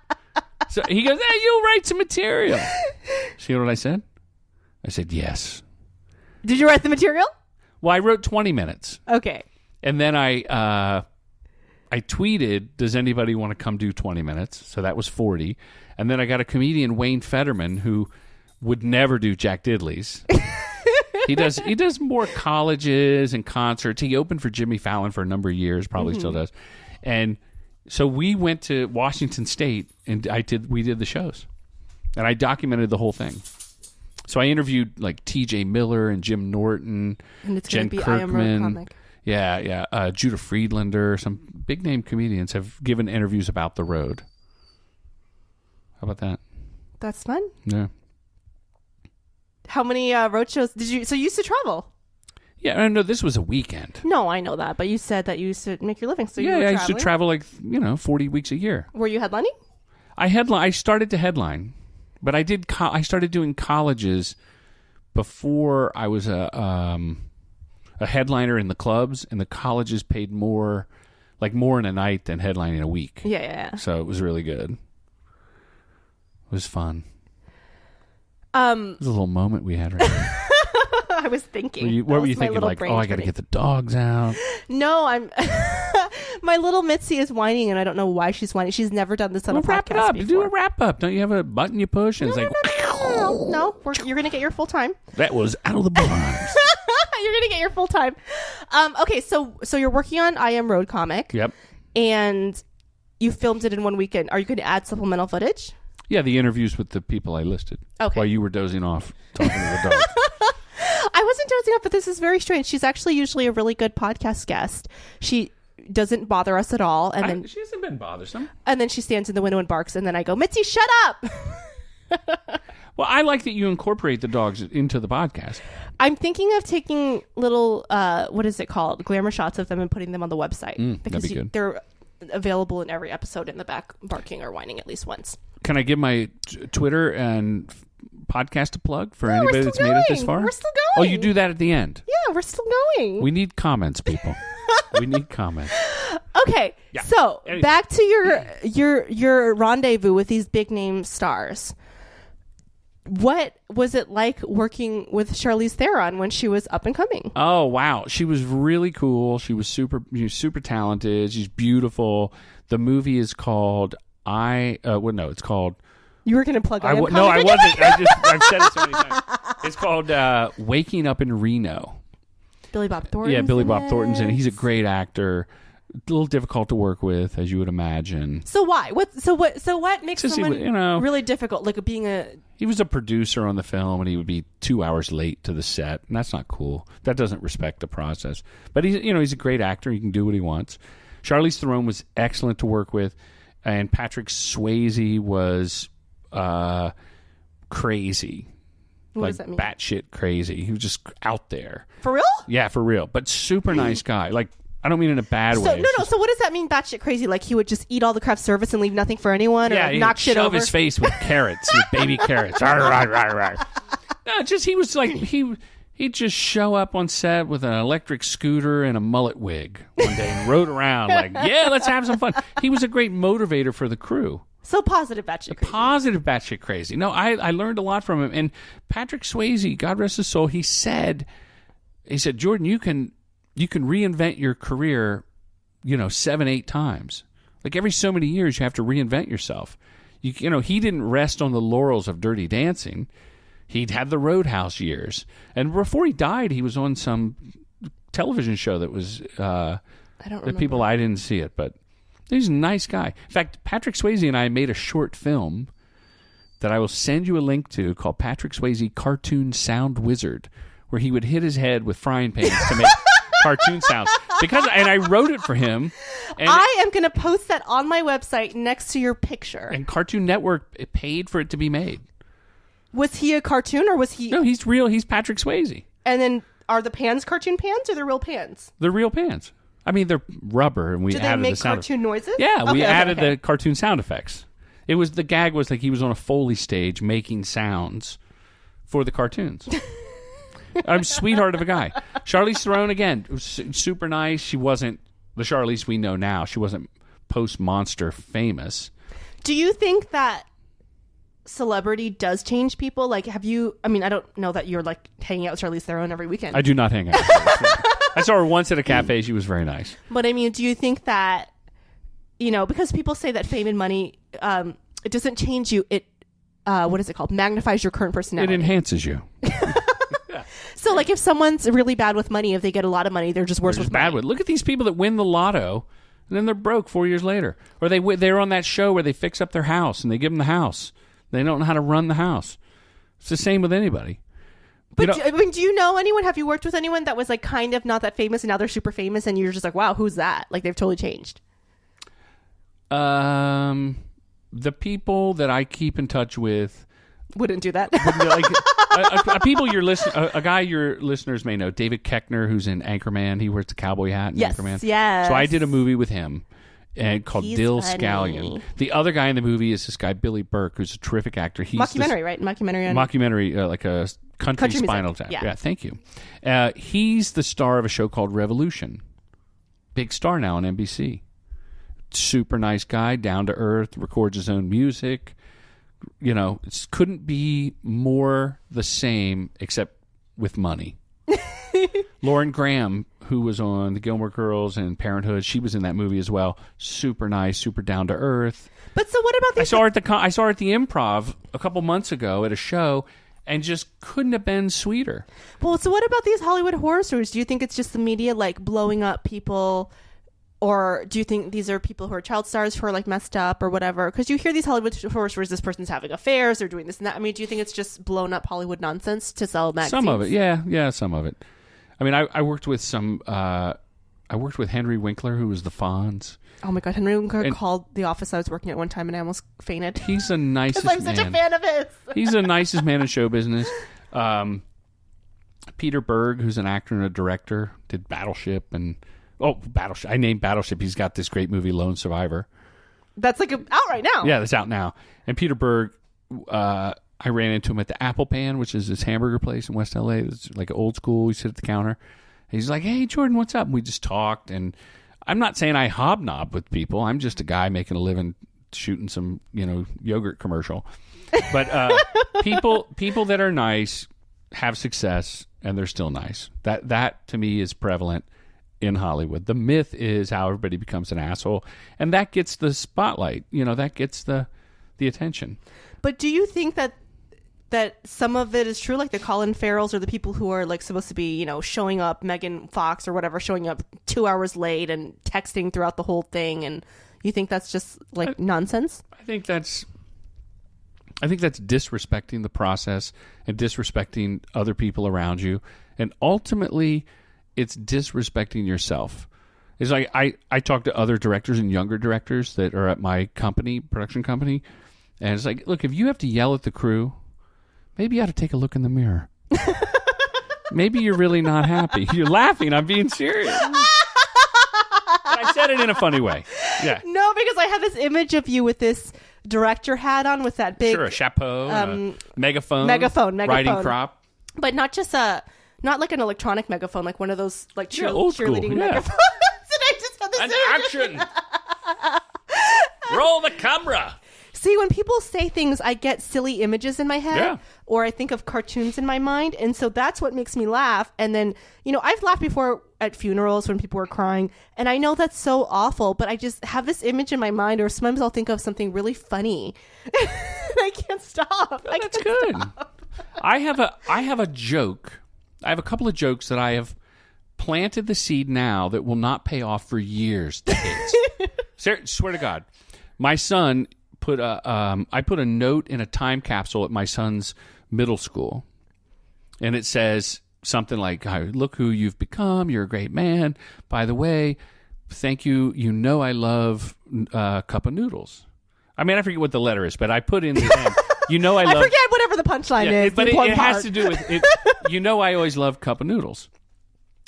So he goes, "Hey, you'll write some material." See what I said? I said, "Yes." Did you write the material? Well, I wrote 20 minutes. Okay. And then I tweeted, "Does anybody want to come do 20 minutes?" So that was 40. And then I got a comedian, Wayne Fetterman, who would never do Jack Diddley's. He does more colleges and concerts. He opened for Jimmy Fallon for a number of years, probably still does. And so we went to Washington State, and we did the shows. And I documented the whole thing. So I interviewed like T.J. Miller and Jim Norton, and it's Jen be Kirkman. I Am Road Comic. Yeah. Judah Friedlander, some big-name comedians have given interviews about the road. How about that? That's fun. Yeah. How many road shows did you... So you used to travel? Yeah, no, this was a weekend. No, I know that. But you said that you used to make your living, so you were I used to travel like, 40 weeks a year. Were you headlining? I started to headline, but I started doing colleges before I was a headliner in the clubs, and the colleges paid more in a night than headlining a week. Yeah. So it was really good. It was fun. It was a little moment we had right there. I was thinking. What were you thinking? Like, I got to get the dogs out. No, I'm... My little Mitzi is whining, and I don't know why she's whining. She's never done this on a podcast wrap it up. before. Do a wrap up. Don't you have a button you push? And No, you're going to get your full time. That was out of the box. You're going to get your full time. Okay, so you're working on I Am Road Comic. Yep. And you filmed it in one weekend. Are you going to add supplemental footage? Yeah, the interviews with the people I listed. Okay. While you were dozing off talking to the dog. I wasn't dozing off, but this is very strange. She's actually usually a really good podcast guest. She doesn't bother us at all. And then she hasn't been bothersome. And then she stands in the window and barks, and then I go, "Mitzi, shut up!" Well, I like that you incorporate the dogs into the podcast. I'm thinking of taking little, what is it called? Glamour shots of them and putting them on the website. That'd be good. They're available in every episode in the back, barking or whining at least once. Can I give my Twitter and podcast a plug for anybody that's made it this far? We're still going. Oh, you do that at the end? Yeah, we're still going. We need comments, people. We need comments. Okay, yeah. So back to your rendezvous with these big name stars. What was it like working with Charlize Theron when she was up and coming? Oh, wow. She was really cool. She was super talented. She's beautiful. The movie is called it's called... You were going to plug on No, I wasn't. I've said it so many times. It's called Waking Up in Reno. Billy Bob Thornton. Yeah, Billy Bob Thornton's in it. He's a great actor. A little difficult to work with, as you would imagine. So why? What makes someone really difficult? Like he was a producer on the film, and he would be 2 hours late to the set, and that's not cool. That doesn't respect the process. But he's a great actor. He can do what he wants. Charlize Theron was excellent to work with, and Patrick Swayze was crazy. What does that mean? Batshit crazy. He was just out there. For real? Yeah, for real. But super nice guy. Like, I don't mean in a bad way. No. So what does that mean, batshit crazy? Like he would just eat all the craft service and leave nothing for anyone, or knock shit over? Shove his face with carrots, with baby carrots. No, just he was like he'd just show up on set with an electric scooter and a mullet wig one day and rode around like, yeah, let's have some fun. He was a great motivator for the crew. So positive batshit crazy. Positive batshit crazy. No, I learned a lot from him. And Patrick Swayze, God rest his soul, he said, Jordan, you can reinvent your career, 7-8 times. Like every so many years, you have to reinvent yourself. He didn't rest on the laurels of Dirty Dancing. He'd had the Roadhouse years, and before he died, he was on some television show that was I don't remember. People I didn't see it, but he's a nice guy. In fact, Patrick Swayze and I made a short film that I will send you a link to called Patrick Swayze Cartoon Sound Wizard, where he would hit his head with frying pans to make cartoon sounds. And I wrote it for him. And I am going to post that on my website next to your picture. And Cartoon Network paid for it to be made. Was he a cartoon or was he... No, he's real. He's Patrick Swayze. And then are the pans cartoon pans or they're real pans? They're real pans. I mean, they're rubber, and we added the sound. Do they make cartoon noises? Yeah, we added the cartoon sound effects. The gag was like he was on a Foley stage making sounds for the cartoons. I'm a sweetheart of a guy. Charlize Theron, again, was super nice. She wasn't the Charlize we know now. She wasn't post-Monster famous. Do you think that celebrity does change people? Like, have you... I mean, I don't know that you're, like, hanging out with Charlize Theron every weekend. I do not hang out with Charlize. I saw her once at a cafe. She was very nice. But, I mean, do you think that, because people say that fame and money, it doesn't change you. It, what is it called? Magnifies your current personality. It enhances you. So, like, if someone's really bad with money, if they get a lot of money, they're just worse with money. Look at these people that win the lotto, and then they're broke 4 years later. Or they're on that show where they fix up their house, and they give them the house. They don't know how to run the house. It's the same with anybody. But do you know anyone? Have you worked with anyone that was, like, kind of not that famous, and now they're super famous, and you're just like, wow, who's that? Like, they've totally changed. The people that I keep in touch with wouldn't do that. A guy your listeners may know, David Koechner, who's in Anchorman. He wears the cowboy hat in Anchorman. Yes. So I did a movie with him called Dill funny. Scallion. The other guy in the movie is this guy Billy Burke, who's a terrific actor. He's Mockumentary, right? Mockumentary, like a country Spinal Tap. Yeah, thank you. He's the star of a show called Revolution. Big star now on NBC. Super nice guy, down to earth, records his own music. It couldn't be more the same except with money. Lauren Graham, who was on The Gilmore Girls and Parenthood, she was in that movie as well. Super nice, super down to earth. But so what about these? I saw her at the Improv a couple months ago at a show, and just couldn't have been sweeter. Well, so what about these Hollywood horror stories? Do you think it's just the media like blowing up people? Or do you think these are people who are child stars who are like messed up or whatever? Because you hear these Hollywood horror stories, this person's having affairs, they're doing this and that. I mean, do you think it's just blown up Hollywood nonsense to sell magazines? Some of it, yeah, some of it. I mean, I worked with Henry Winkler, who was the Fonz. Oh my God, Henry Winkler called the office I was working at one time and I almost fainted. He's the nicest man. I'm such a fan of his. He's the nicest man in show business. Peter Berg, who's an actor and a director, did Battleship and... Oh, Battleship. I named Battleship. He's got this great movie, Lone Survivor. That's like out right now. Yeah, that's out now. And Peter Berg, I ran into him at the Apple Pan, which is this hamburger place in West LA. It's like old school. We sit at the counter. He's like, hey, Jordan, what's up? And we just talked. And I'm not saying I hobnob with people. I'm just a guy making a living shooting some, yogurt commercial. But people that are nice have success, and they're still nice. That to me is prevalent in Hollywood. The myth is how everybody becomes an asshole, and that gets the spotlight. That gets the attention. But do you think that some of it is true, like the Colin Farrells or the people who are like supposed to be, showing up, Megan Fox or whatever, showing up 2 hours late and texting throughout the whole thing, and you think that's just like nonsense? I think that's disrespecting the process and disrespecting other people around you, and ultimately it's disrespecting yourself. It's like I talk to other directors and younger directors that are at my production company, and it's like, look, if you have to yell at the crew, maybe you ought to take a look in the mirror. Maybe you're really not happy. You're laughing. I'm being serious. I said it in a funny way. Yeah. No, because I have this image of you with this director hat on with that big... Sure, a chapeau, megaphone. Riding crop. But not just not like an electronic megaphone, like one of those like cheerleading megaphones. And I just had this image. Action! Roll the camera! See, when people say things, I get silly images in my head, or I think of cartoons in my mind, and so that's what makes me laugh. And then, I've laughed before at funerals when people were crying, and I know that's so awful, but I just have this image in my mind, or sometimes I'll think of something really funny. I can't stop. That's good. I have a joke. I have a couple of jokes that I have planted the seed now that will not pay off for years, decades. Swear to God. My son put a note in a time capsule at my son's middle school, and it says something like, "Look who you've become. You're a great man. By the way, thank you. You know I love a cup of noodles." I mean, I forget what the letter is, but I put in the end. You know I love. I forget whatever the punchline is. But it has to do with it. You know I always love cup of noodles.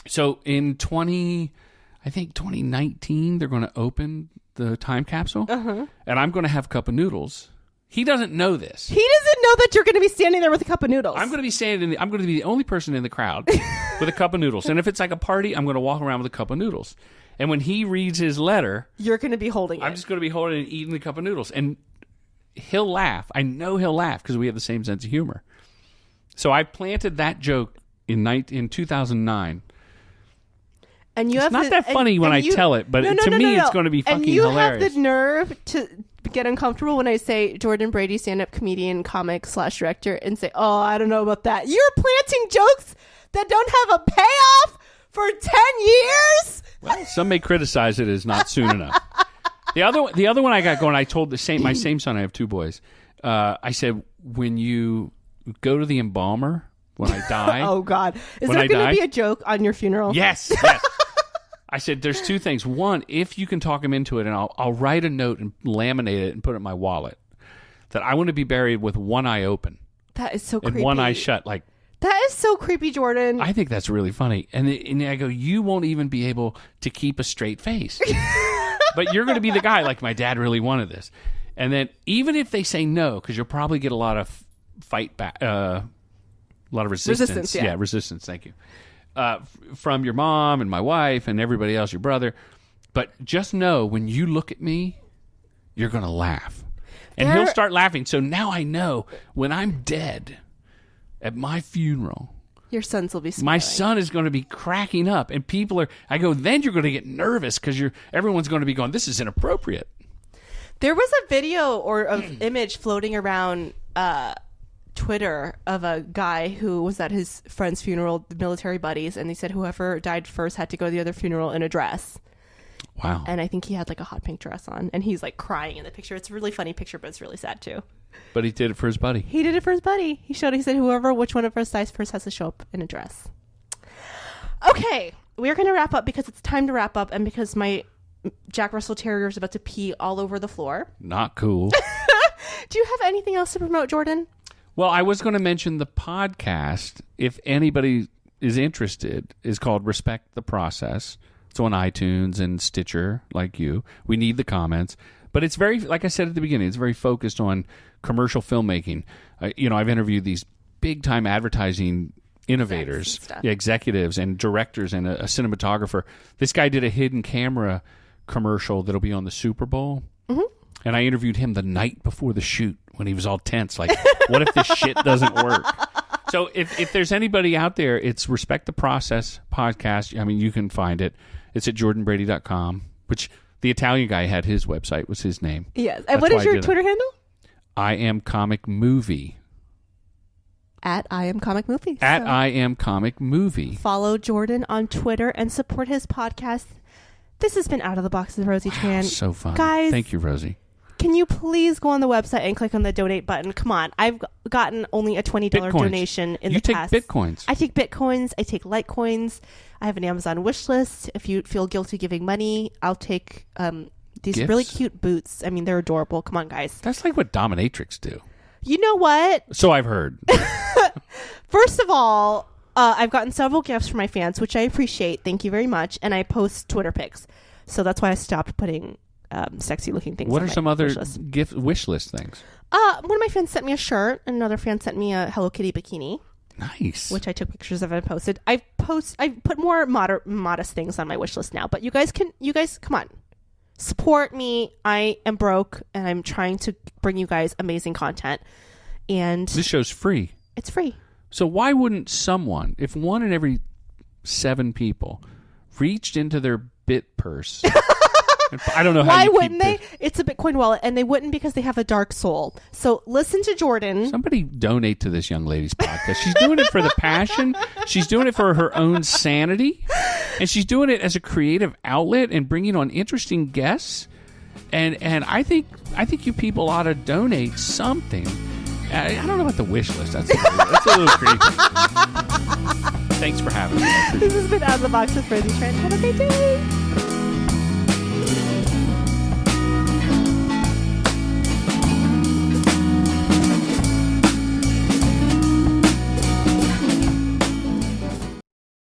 So in 2019, they're going to open the time capsule, and I'm going to have a cup of noodles. He doesn't know this. He doesn't know that you're going to be standing there with a cup of noodles. I'm going to be I'm going to be the only person in the crowd with a cup of noodles. And if it's like a party, I'm going to walk around with a cup of noodles. And when he reads his letter, you're going to be holding it. I'm just going to be holding and eating the cup of noodles. And he'll laugh. I know he'll laugh because we have the same sense of humor. So I planted that joke in 2009. And it's not that funny when I tell it, but to me it's going to be fucking hilarious. And you have the nerve to get uncomfortable when I say Jordan Brady, stand-up comedian, comic / director, and say, "Oh, I don't know about that." You're planting jokes that don't have a payoff for 10 years? Well, some may criticize it as not soon enough. The other one I got going, I told my same son, I have 2 boys. I said, when you go to the embalmer when I die. Oh God, is there going to be a joke on your funeral? Yes. I said, there's 2 things. One, if you can talk him into it, and I'll write a note and laminate it and put it in my wallet, that I want to be buried with one eye open. That is so creepy. And one eye shut. Like, that is so creepy, Jordan. I think that's really funny. And I go, you won't even be able to keep a straight face. But you're going to be the guy, like, my dad really wanted this. And then even if they say no, because you'll probably get a lot of fight back, a lot of resistance. Yeah, resistance. Thank you. From your mom and my wife and everybody else, your brother. But just know, when you look at me, you're going to laugh. And he'll start laughing. So now I know when I'm dead at my funeral, your sons will be smiling. My son is going to be cracking up. And people are, I go, then you're going to get nervous because everyone's going to be going, this is inappropriate. There was a video or an image floating around Twitter of a guy who was at his friend's funeral, the military buddies, and they said whoever died first had to go to the other funeral in a dress. Wow. And I think he had like a hot pink dress on, and he's like crying in the picture. It's a really funny picture, but it's really sad too. But he did it for his buddy. He did it for his buddy. He said which one of us dies first has to show up in a dress. Okay, we're going to wrap up because it's time to wrap up, and because my Jack Russell Terrier is about to pee all over the floor. Not cool. Do you have anything else to promote, Jordan? Well, I was going to mention the podcast, if anybody is interested, is called Respect the Process. It's on iTunes and Stitcher, like you. We need the comments. But it's very, like I said at the beginning, it's very focused on commercial filmmaking. I've interviewed these big-time advertising innovators, executives and directors and a cinematographer. This guy did a hidden camera commercial that'll be on the Super Bowl. Mm-hmm. And I interviewed him the night before the shoot when he was all tense. Like, what if this shit doesn't work? So if there's anybody out there, it's Respect the Process podcast. I mean, you can find it. It's at jordanbrady.com, which the Italian guy had his website, was his name. Yes. And what is your Twitter handle? I am Comic Movie. At I am Comic Movie. At I am Comic Movie. Follow Jordan on Twitter and support his podcast. This has been Out of the Box with Rosie Tran. So fun. Guys. Thank you, Rosie. Can you please go on the website and click on the donate button? Come on. I've gotten only a $20 donation in the past. You take Bitcoins. I take Bitcoins. I take Litecoins. I have an Amazon wish list. If you feel guilty giving money, I'll take these gifts? Really cute boots. I mean, they're adorable. Come on, guys. That's like what dominatrix do. You know what? So I've heard. First of all, I've gotten several gifts from my fans, which I appreciate. Thank you very much. And I post Twitter pics. So that's why I stopped putting sexy looking things. What are some other wish list things? One of my fans sent me a shirt, and another fan sent me a Hello Kitty bikini. Nice. Which I took pictures of and posted. I put more modest things on my wish list now, but you guys come on. Support me. I am broke, and I'm trying to bring you guys amazing content. And this show's free. It's free. So why wouldn't someone, if 1 in every 7 people reached into their bit purse I don't know how. Why wouldn't they? It's a Bitcoin wallet, and they wouldn't because they have a dark soul. So listen to Jordan. Somebody donate to this young lady's podcast. She's doing it for the passion. She's doing it for her own sanity, and she's doing it as a creative outlet and bringing on interesting guests. And I think you people ought to donate something. I don't know about the wish list. That's a little creepy. Thanks for having me. This has been Out of the Box with Rosie Tran. Have a great day.